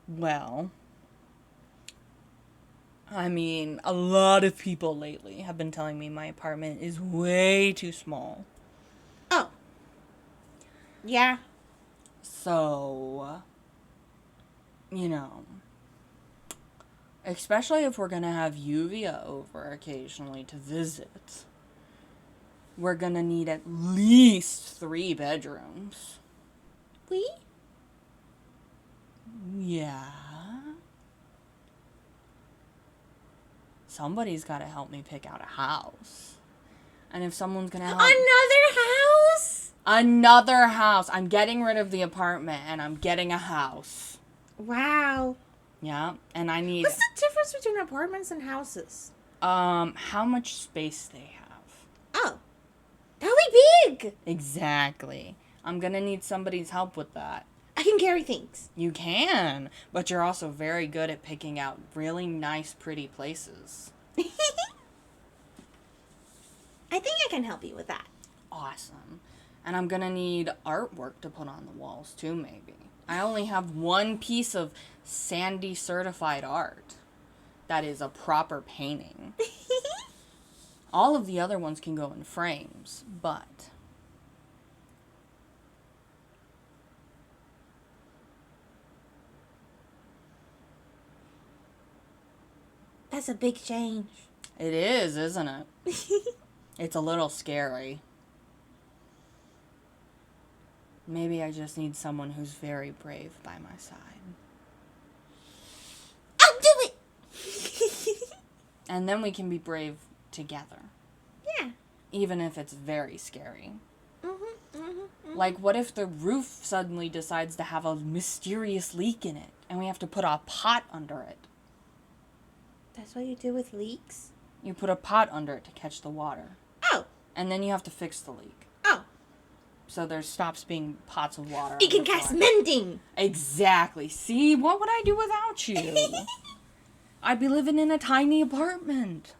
Well, I mean, a lot of people lately have been telling me my apartment is way too small. Oh. Yeah. So, you know, especially if we're going to have Yuvia over occasionally to visit, we're going to need at least 3 bedrooms. We? Yeah. Somebody's got to help me pick out a house. And if someone's going to help... Another house? Another house. I'm getting rid of the apartment and I'm getting a house. Wow. Yeah, and I need... What's the difference between apartments and houses? How much space they have. Oh. That'll be big. Exactly. I'm gonna need somebody's help with that. I can carry things. You can, but you're also very good at picking out really nice, pretty places. I think I can help you with that. Awesome. And I'm gonna need artwork to put on the walls, too, maybe. I only have one piece of Sandy certified art that is a proper painting. All of the other ones can go in frames, but... That's a big change. It is, isn't it? It's a little scary. Maybe I just need someone who's very brave by my side. I'll do it! And then we can be brave together. Yeah. Even if it's very scary. Mm-hmm. Like, what if the roof suddenly decides to have a mysterious leak in it, and we have to put a pot under it? That's what you do with leaks? You put a pot under it to catch the water. Oh. And then you have to fix the leak. Oh. So there stops being pots of water. You can cast mending. Exactly. See, what would I do without you? I'd be living in a tiny apartment.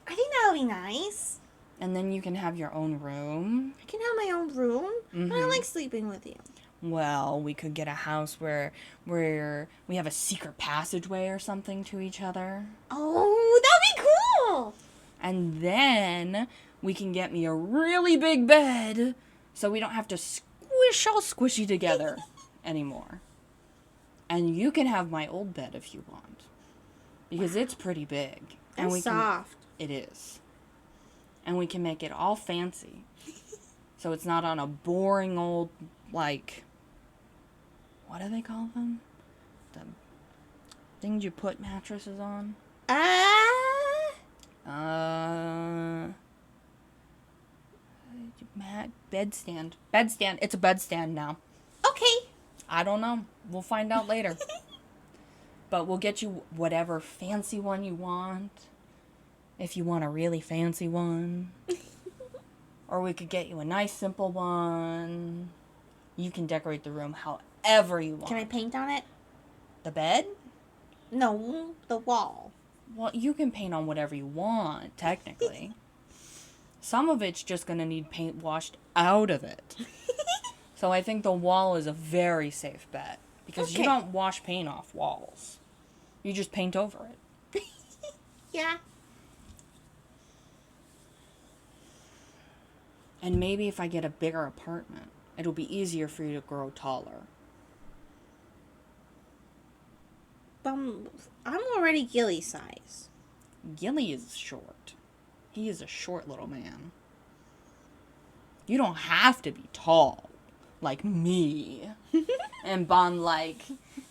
I think that'll be nice. And then you can have your own room. I can have my own room. Mm-hmm. I don't like sleeping with you. Well, we could get a house where we have a secret passageway or something to each other. Oh, that'd be cool. And then we can get me a really big bed so we don't have to squish all squishy together anymore. And you can have my old bed if you want. Because it's pretty big. And we soft. It is. And we can make it all fancy. So it's not on a boring old, like... What do they call them? The things you put mattresses on? Bedstand. Bedstand. It's a bedstand now. Okay. I don't know. We'll find out later. But we'll get you whatever fancy one you want. If you want a really fancy one. Or we could get you a nice, simple one. You can decorate the room however you want. Can I paint on it? The bed? No, the wall. Well, you can paint on whatever you want, technically. Some of it's just going to need paint washed out of it. So I think the wall is a very safe bet. Because you don't wash paint off walls. You just paint over it. Yeah. And maybe if I get a bigger apartment, it'll be easier for you to grow taller. I'm already Gilly size. Gilly is short. He is a short little man. You don't have to be tall, like me. And Bon, like,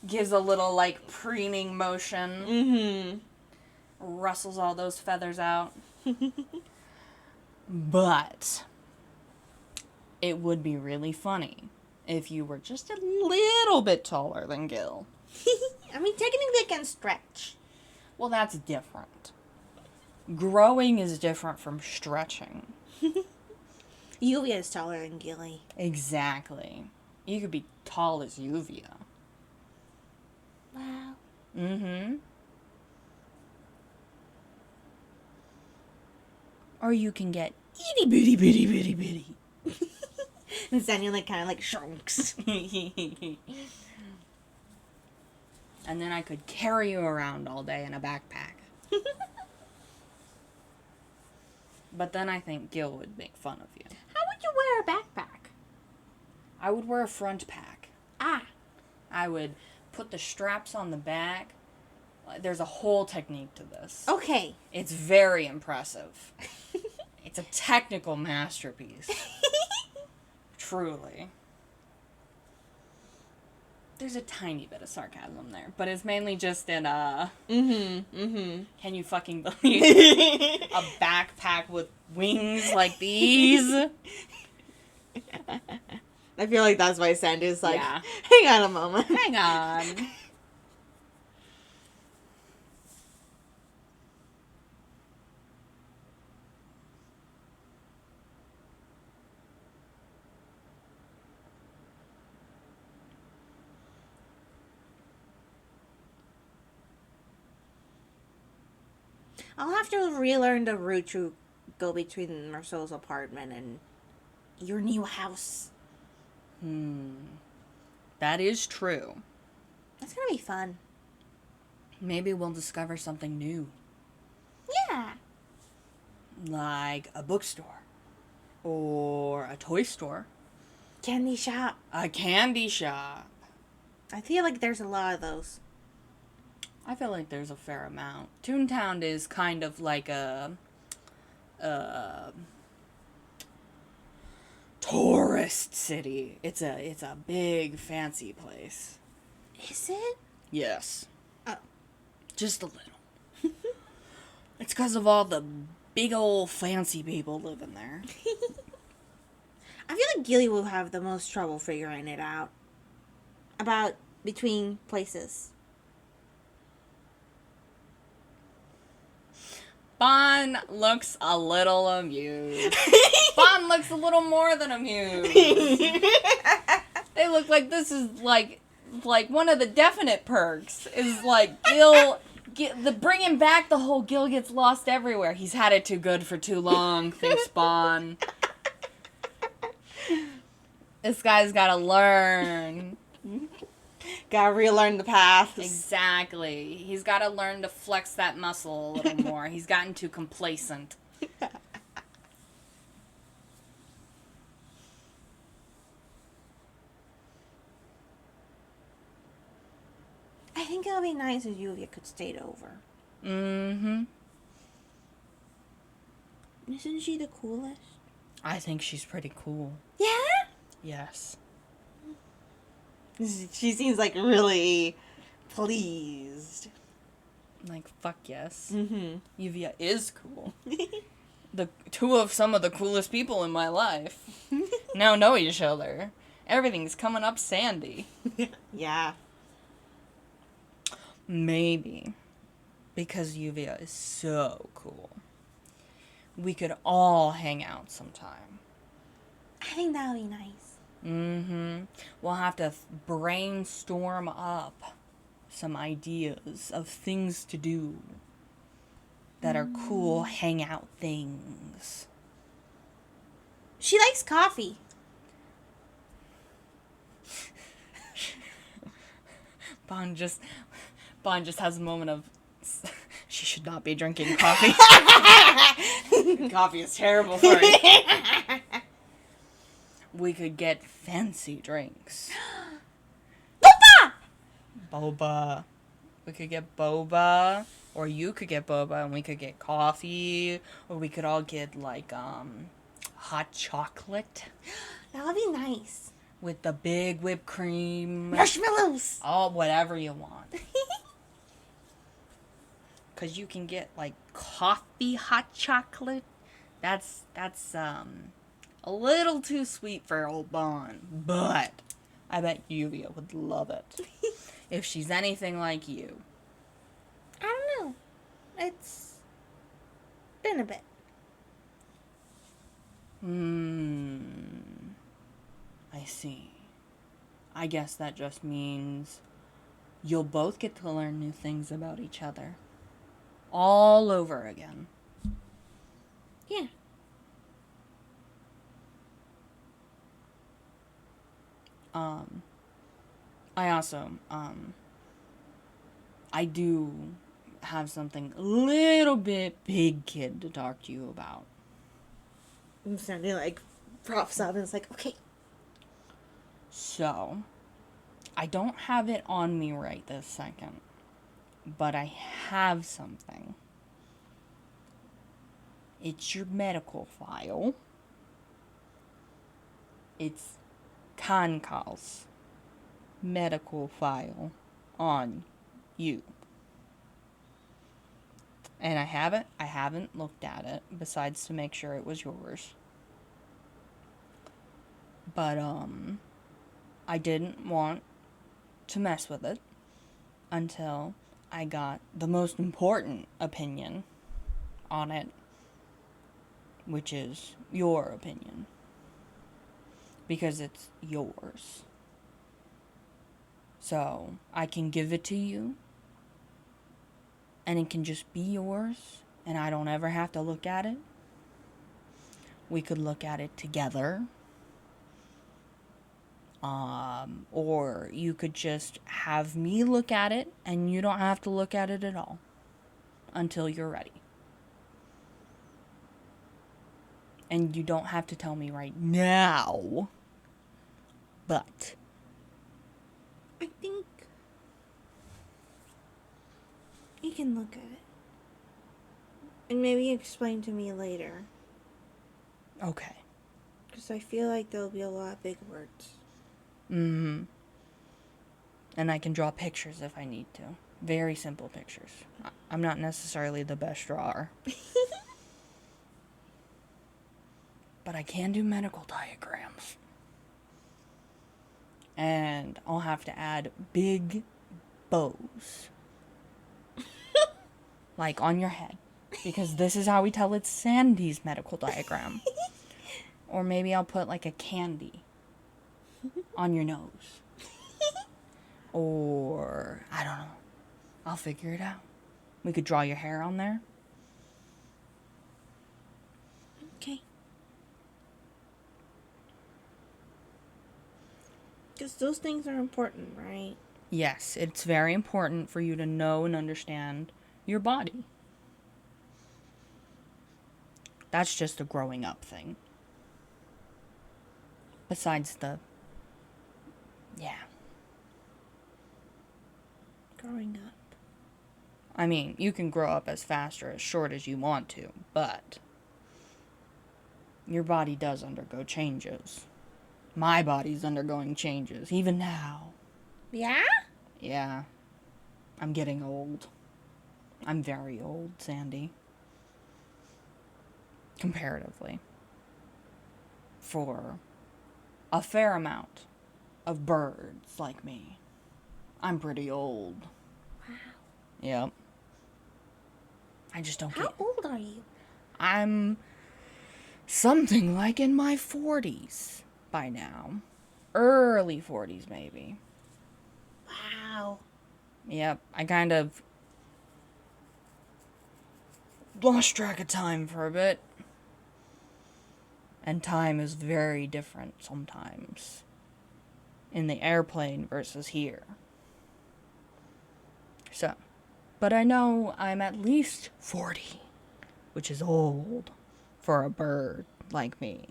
gives a little, like, preening motion. Mm-hmm. Rustles all those feathers out. But it would be really funny if you were just a little bit taller than Gil. I mean, technically I can stretch. Well, that's different. Growing is different from stretching. Yuvia is taller than Gilly. Exactly. You could be tall as Yuvia. Wow. Mm-hmm. Or you can get itty bitty bitty bitty bitty. And then you kind of shrunks. And then I could carry you around all day in a backpack. But then I think Gil would make fun of you. How would you wear a backpack? I would wear a front pack. Ah. I would put the straps on the back. There's a whole technique to this. Okay. It's very impressive. It's a technical masterpiece. Truly. There's a tiny bit of sarcasm there, but it's mainly just in can you fucking believe a backpack with wings like these? I feel like that's why Sandy's like, Yeah. hang on a moment. Hang on. I'll have to relearn the route to go between Marcel's apartment and your new house. That is true. That's gonna be fun. Maybe we'll discover something new. Yeah. Like a bookstore. Or a toy store. Candy shop. A candy shop. I feel like there's a lot of those. I feel like there's a fair amount. Toontown is kind of like a tourist city. It's a big fancy place. Is it? Yes. Oh. Just a little. It's because of all the big old fancy people living there. I feel like Gilly will have the most trouble figuring it out. About between places. Bon looks a little amused. Bon looks a little more than amused. They look like this is like one of the definite perks is like the bringing back the whole Gil gets lost everywhere. He's had it too good for too long. Thinks Bon. This guy's gotta learn. Gotta relearn the paths. Exactly. He's gotta learn to flex that muscle a little more. He's gotten too complacent. I think it would be nice if Julia could stay over. Mm-hmm. Isn't she the coolest? I think she's pretty cool. Yeah? Yes. She seems like really pleased. Like, fuck yes. Mm-hmm. Yuvia is cool. The two of some of the coolest people in my life now know each other. Everything's coming up Sandy. Yeah. Maybe. Because Yuvia is so cool. We could all hang out sometime. I think that would be nice. Mm-hmm. We'll have to brainstorm up some ideas of things to do that are cool hangout things. She likes coffee. Bon just has a moment of she should not be drinking coffee. Coffee is terrible for you. We could get fancy drinks. Boba. We could get boba, or you could get boba, and we could get coffee, or we could all get like hot chocolate That would be nice. with the big whipped cream. Marshmallows. Oh, whatever you want. Cause you can get like coffee hot chocolate. That's a little too sweet for old Bon, but I bet Yuvia would love it. if she's anything like you. I don't know. It's been a bit. I see. I guess that just means you'll both get to learn new things about each other. All over again. Yeah. I also, I do have something a little bit big kid to talk to you about. I'm sounding like props up, and it's like, okay. So, I don't have it on me right this second, but I have something. It's your medical file. It's Kankal's medical file on you. And I haven't looked at it, besides to make sure it was yours. But, I didn't want to mess with it until I got the most important opinion on it, which is your opinion. Because it's yours. So, I can give it to you, and it can just be yours, and I don't ever have to look at it. We could look at it together. Or you could just have me look at it, and you don't have to look at it at all until you're ready. And you don't have to tell me right now. But I think you can look at it. And maybe explain to me later. okay. Because I feel like there'll be a lot of big words. And I can draw pictures if I need to. Very simple pictures. I'm not necessarily the best drawer. But I can do medical diagrams. And I'll have to add big bows. Like on your head. Because this is how we tell it's Sandy's medical diagram. Or maybe I'll put like a candy on your nose. Or, I don't know. I'll figure it out. We could draw your hair on there. Okay. Because those things are important, right? Yes, it's very important for you to know and understand your body. That's just a growing up thing. Besides the... yeah. Growing up. I mean, you can grow up as fast or as short as you want to, but your body does undergo changes. My body's undergoing changes, even now. Yeah? Yeah. I'm getting old. I'm very old, Sandy. Comparatively. For a fair amount of birds like me. I'm pretty old. Wow. Yep. I just don't How old are you? I'm something like in my 40s by now. Early 40s, maybe. Wow. Yep, I kind of lost track of time for a bit. And time is very different sometimes. In the airplane versus here. So, but I know I'm at least 40, which is old for a bird like me.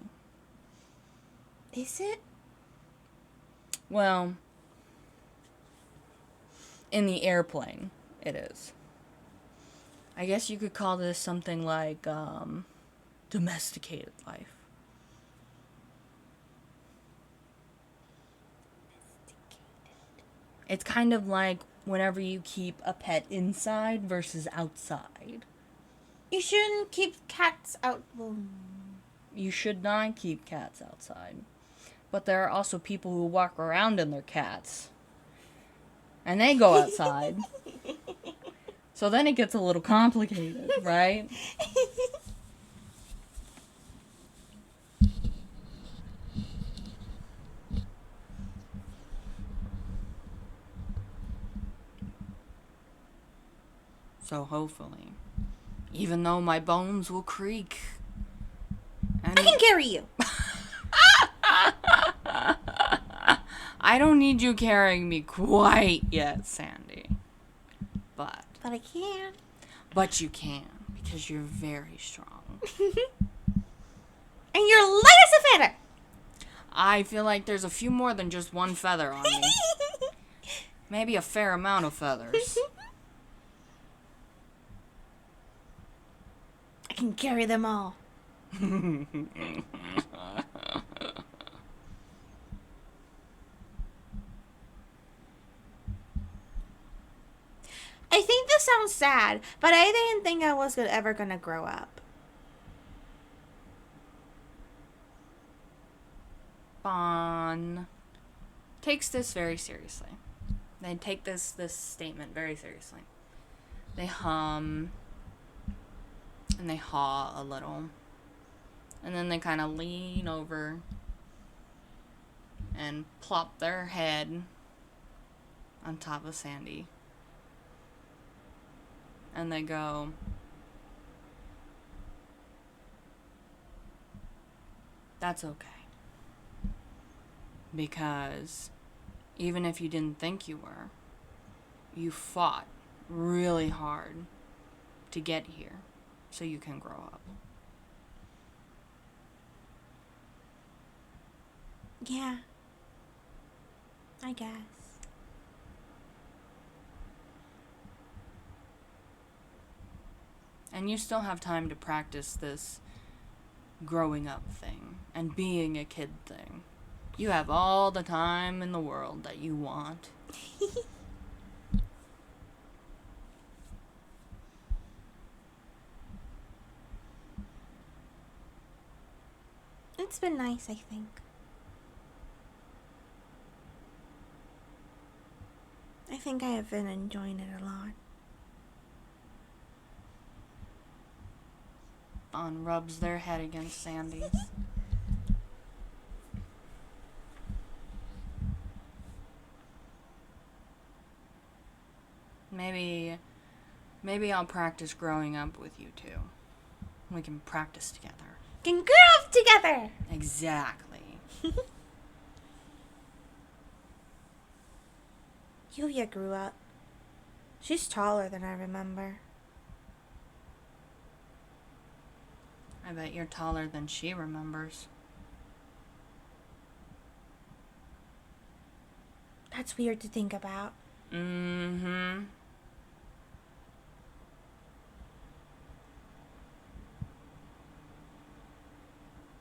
Is it? Well, in the airplane, it is. I guess you could call this something like, domesticated life. It's kind of like whenever you keep a pet inside versus outside. You shouldn't keep cats out. You should not keep cats outside. But there are also people who walk around in their cats. And they go outside. So then it gets a little complicated, right? So hopefully, even though my bones will creak, and I can carry you. I don't need you carrying me quite yet, Sandy. But I can. But you can, because you're very strong. And you're light as a feather. I feel like there's a few more than just one feather on me. Maybe a fair amount of feathers. I can carry them all. I think this sounds sad, but I didn't think I was ever gonna grow up. Bon takes this very seriously. They take this statement very seriously. They hum and they haw a little. And then they kind of lean over and plop their head on top of Sandy. And they go, "That's okay. Because even if you didn't think you were, you fought really hard to get here so you can grow up." Yeah. I guess. And you still have time to practice this growing up thing and being a kid thing. You have all the time in the world that you want. It's been nice, I think. I think I have been enjoying it a lot. On rubs their head against Sandy's. Maybe I'll practice growing up with you two. We can practice together. Can grow up together! Exactly. Yulia grew up. She's taller than I remember. I bet you're taller than she remembers. That's weird to think about. Mm-hmm.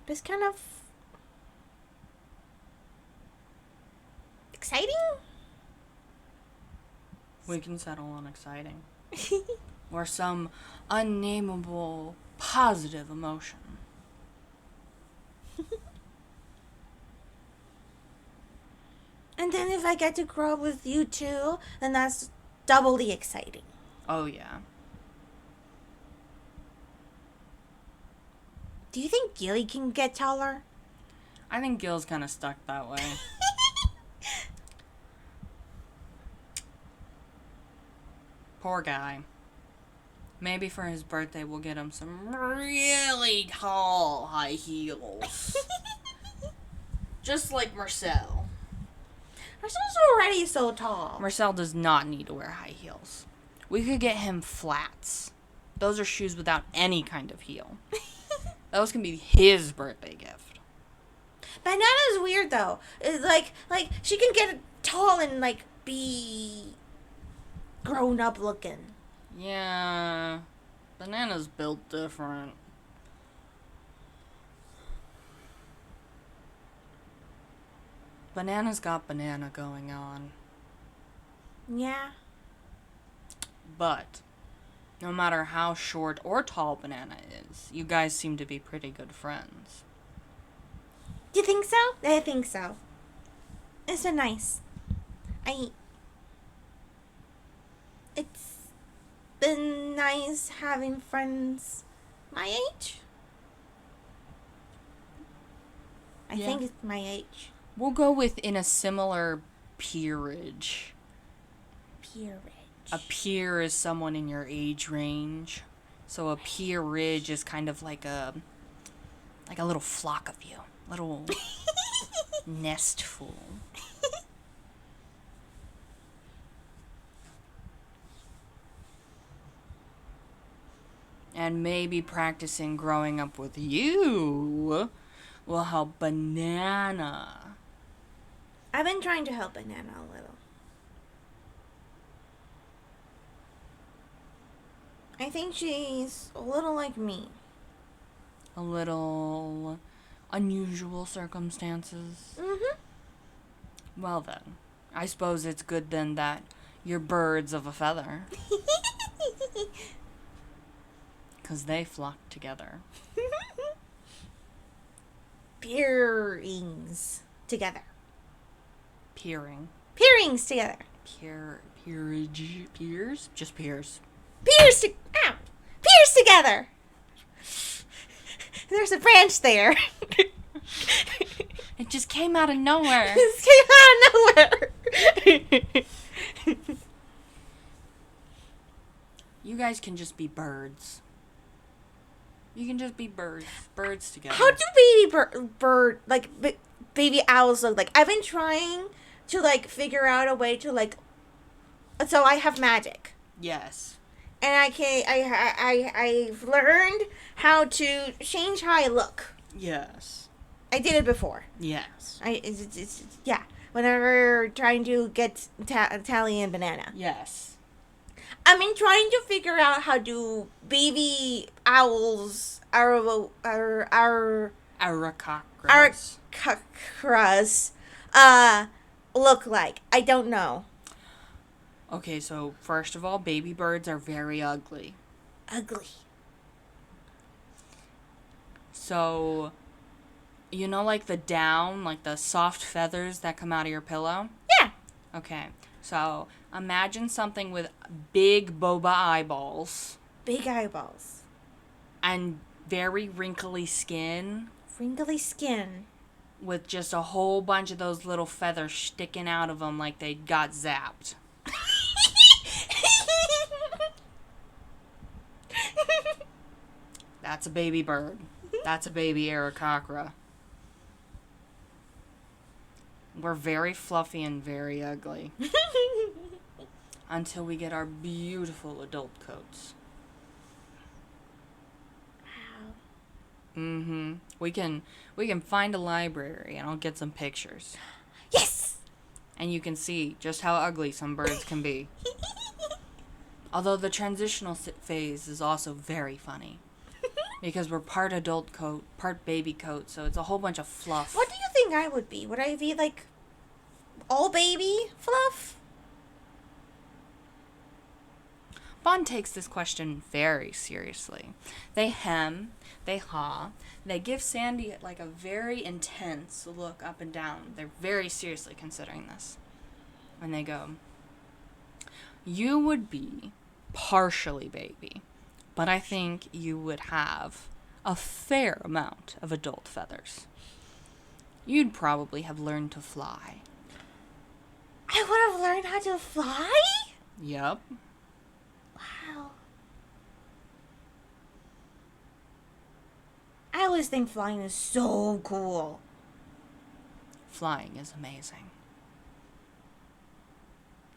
It's kind of exciting. We can settle on exciting. Or some unnameable positive emotion. And then if I get to grow up with you too, then that's doubly exciting. Oh, yeah. Do you think Gilly can get taller? I think Gil's kind of stuck that way. Poor guy. Maybe for his birthday we'll get him some really tall high heels. Just like Marcel. Marcel's already so tall. Marcel does not need to wear high heels. We could get him flats. Those are shoes without any kind of heel. Those can be his birthday gift. Banana's weird though. It's like she can get tall and like be grown up looking. Yeah. Banana's built different. Banana's got banana going on. Yeah. But no matter how short or tall Banana is, you guys seem to be pretty good friends. Do you think so? I think so. It's so nice. it's been nice having friends my age. I think it's my age. We'll go with in a similar peerage. Peerage. A peer is someone in your age range. So a peerage is kind of like a little flock of you. Little nestful. And maybe practicing growing up with you will help Banana. I've been trying to help Banana a little. I think she's a little like me. A little unusual circumstances. Mm-hmm. Well then, I suppose it's good then that you're birds of a feather. Because they flock together. Peerings together. Peering. Peerings together. Peerage. Peers? Just peers. Peers together. There's a branch there. It just came out of nowhere. It came out of nowhere. You guys can just be birds. You can just be birds. Birds together. How do baby baby owls look like? I've been trying to like figure out a way to like. So I have magic. Yes. And I've learned how to change how I look. Yes. I did it before. Yes. Yeah. Whenever trying to get Tally and Banana. Yes. I've been trying to figure out how do baby owls Aracacras look like. I don't know. Okay, so first of all, baby birds are very ugly. Ugly. So, you know, like the down, like the soft feathers that come out of your pillow? Yeah. Okay, so imagine something with big boba eyeballs. Big eyeballs. And very wrinkly skin. Wrinkly skin. With just a whole bunch of those little feathers sticking out of them like they got zapped. That's a baby bird. That's a baby Aracacra. We're very fluffy and very ugly. Until we get our beautiful adult coats. Wow. Mm-hmm. We can find a library and I'll get some pictures. Yes! And you can see just how ugly some birds can be. Although the transitional phase is also very funny. Because we're part adult coat, part baby coat, so it's a whole bunch of fluff. What do you think I would be? Would I be like all baby fluff? Bond takes this question very seriously. They hem, they haw, they give Sandy like a very intense look up and down. They're very seriously considering this. And they go, you would be partially baby, but I think you would have a fair amount of adult feathers. You'd probably have learned to fly. I would have learned how to fly? Yep. Wow. I always think flying is so cool. Flying is amazing.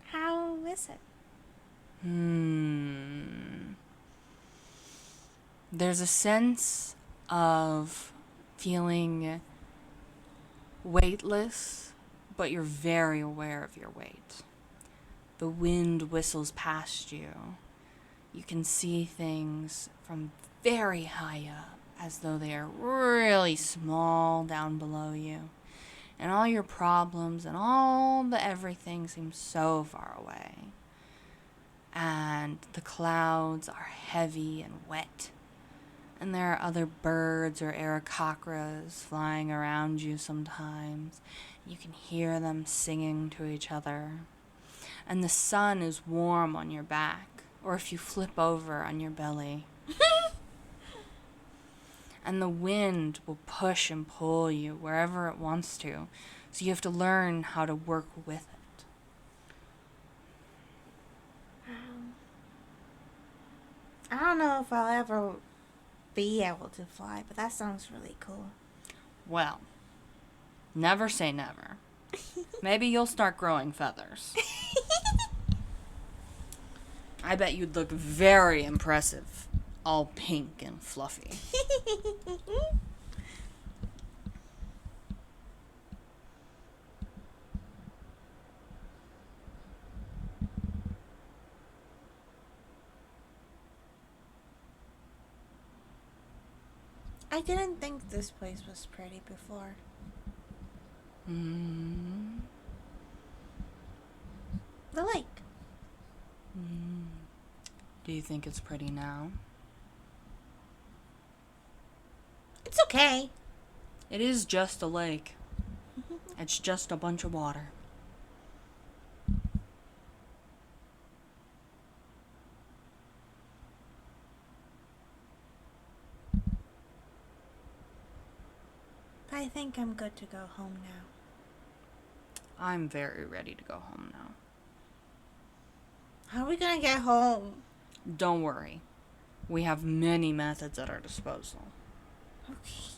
How is it? There's a sense of feeling weightless, but you're very aware of your weight. The wind whistles past you. You can see things from very high up, as though they are really small down below you. And all your problems and all the everything seems so far away. And the clouds are heavy and wet. And there are other birds or Aracacras flying around you sometimes. You can hear them singing to each other. and the sun is warm on your back, or if you flip over on your belly. And the wind will push and pull you wherever it wants to. So you have to learn how to work with it. I don't know if I'll ever be able to fly, but that sounds really cool. Well, never say never. Maybe you'll start growing feathers. I bet you'd look very impressive, all pink and fluffy. I didn't think this place was pretty before. The lake. Do you think it's pretty now? It's okay. It is just a lake. It's just a bunch of water. I think I'm good to go home now. I'm very ready to go home now. How are we gonna get home? Don't worry. We have many methods at our disposal. Okay.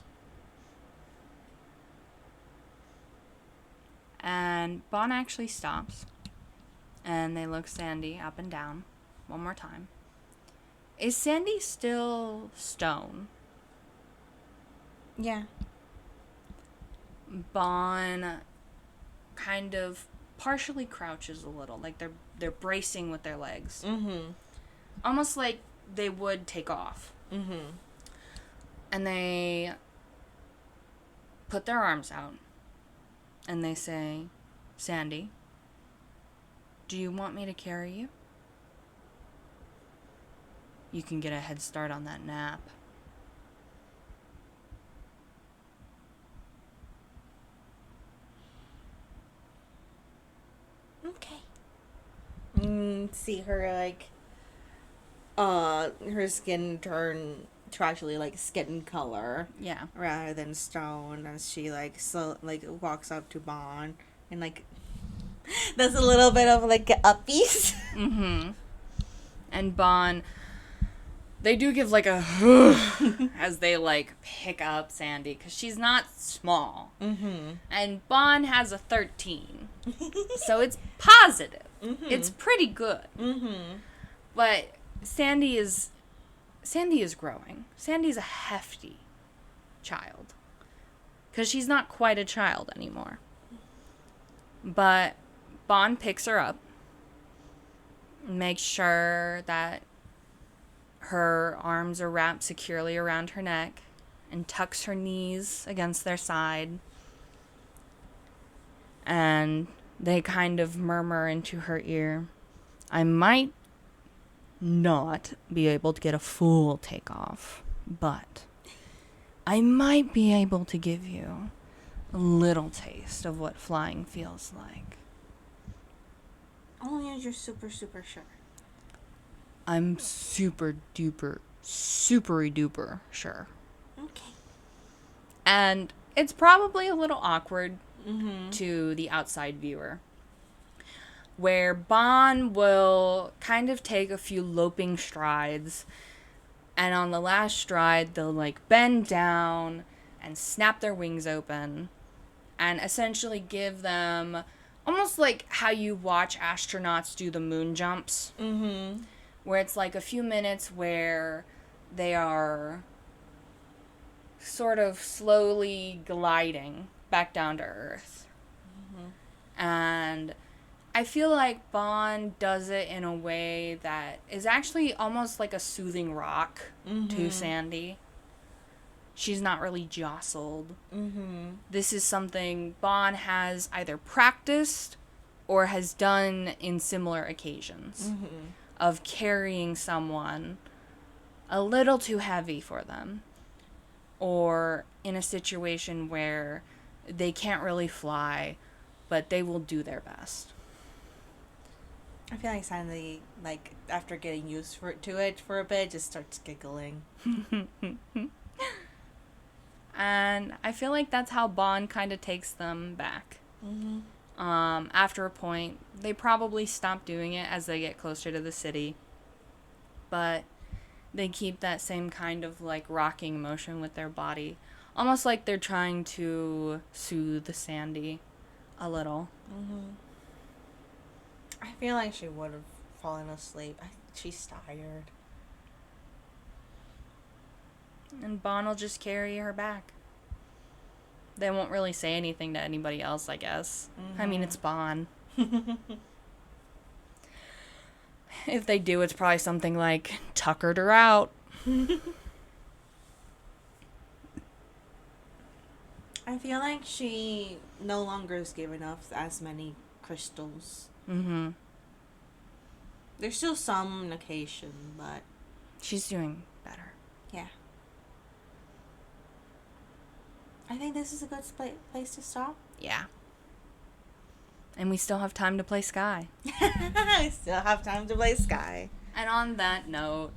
And Bon actually stops. And they look Sandy up and down one more time. Is Sandy still stone? Yeah. Bon kind of partially crouches a little, like they're bracing with their legs. Almost like they would take off. And they put their arms out and they say, Sandy, do you want me to carry you? You can get a head start on that nap. Okay. See her like her skin turn to actually like skin color. Yeah. Rather than stone, as she walks up to Bon and like does a little bit of like uppies. And Bon, they do give like a as they like pick up Sandy because she's not small. And Bon has a 13. So it's positive. It's pretty good. But Sandy is growing. Sandy's a hefty child. Because she's not quite a child anymore. But Bon picks her up. Makes sure that her arms are wrapped securely around her neck. And tucks her knees against their side. And they kind of murmur into her ear, I might not be able to get a full takeoff, but I might be able to give you a little taste of what flying feels like. Only as you're super, super sure. I'm super duper, supery duper sure. Okay. And it's probably a little awkward to the outside viewer, where Bon will kind of take a few loping strides, and on the last stride they'll like bend down and snap their wings open and essentially give them almost like how you watch astronauts do the moon jumps, where it's like a few minutes where they are sort of slowly gliding back down to Earth. And I feel like Bon does it in a way that is actually almost like a soothing rock to Sandy. She's not really jostled. This is something Bon has either practiced or has done in similar occasions of carrying someone a little too heavy for them, or in a situation where they can't really fly, but they will do their best. I feel like Sandy, like, after getting used to it for a bit, just starts giggling. And I feel like that's how Bond kind of takes them back. Mm-hmm. After a point, they probably stop doing it as they get closer to the city. But they keep that same kind of, like, rocking motion with their body. Almost like they're trying to soothe Sandy a little. Mm-hmm. I feel like she would have fallen asleep. She's tired. And Bond will just carry her back. They won't really say anything to anybody else, I guess. Mm-hmm. I mean, it's Bond. If they do, it's probably something like, tuckered her out. I feel like she no longer is giving off as many crystals. Mm-hmm. There's still some on occasion, but... She's doing better. yeah. I think this is a good place to stop. Yeah. And we still have time to play Sky. I still have time to play Sky. And on that note,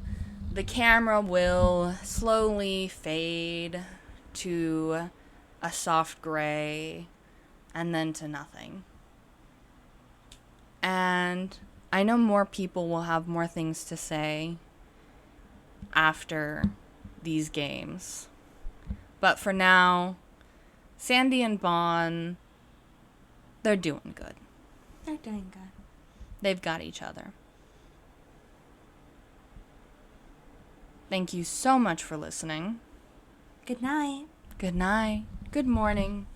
the camera will slowly fade to a soft gray and then to nothing. And I know more people will have more things to say after these games. But for now, Sandy and Bond, they're doing good. They're doing good. They've got each other. Thank you so much for listening. Good night. Good night, good morning,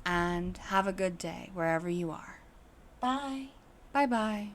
and have a good day wherever you are. Bye. Bye-bye.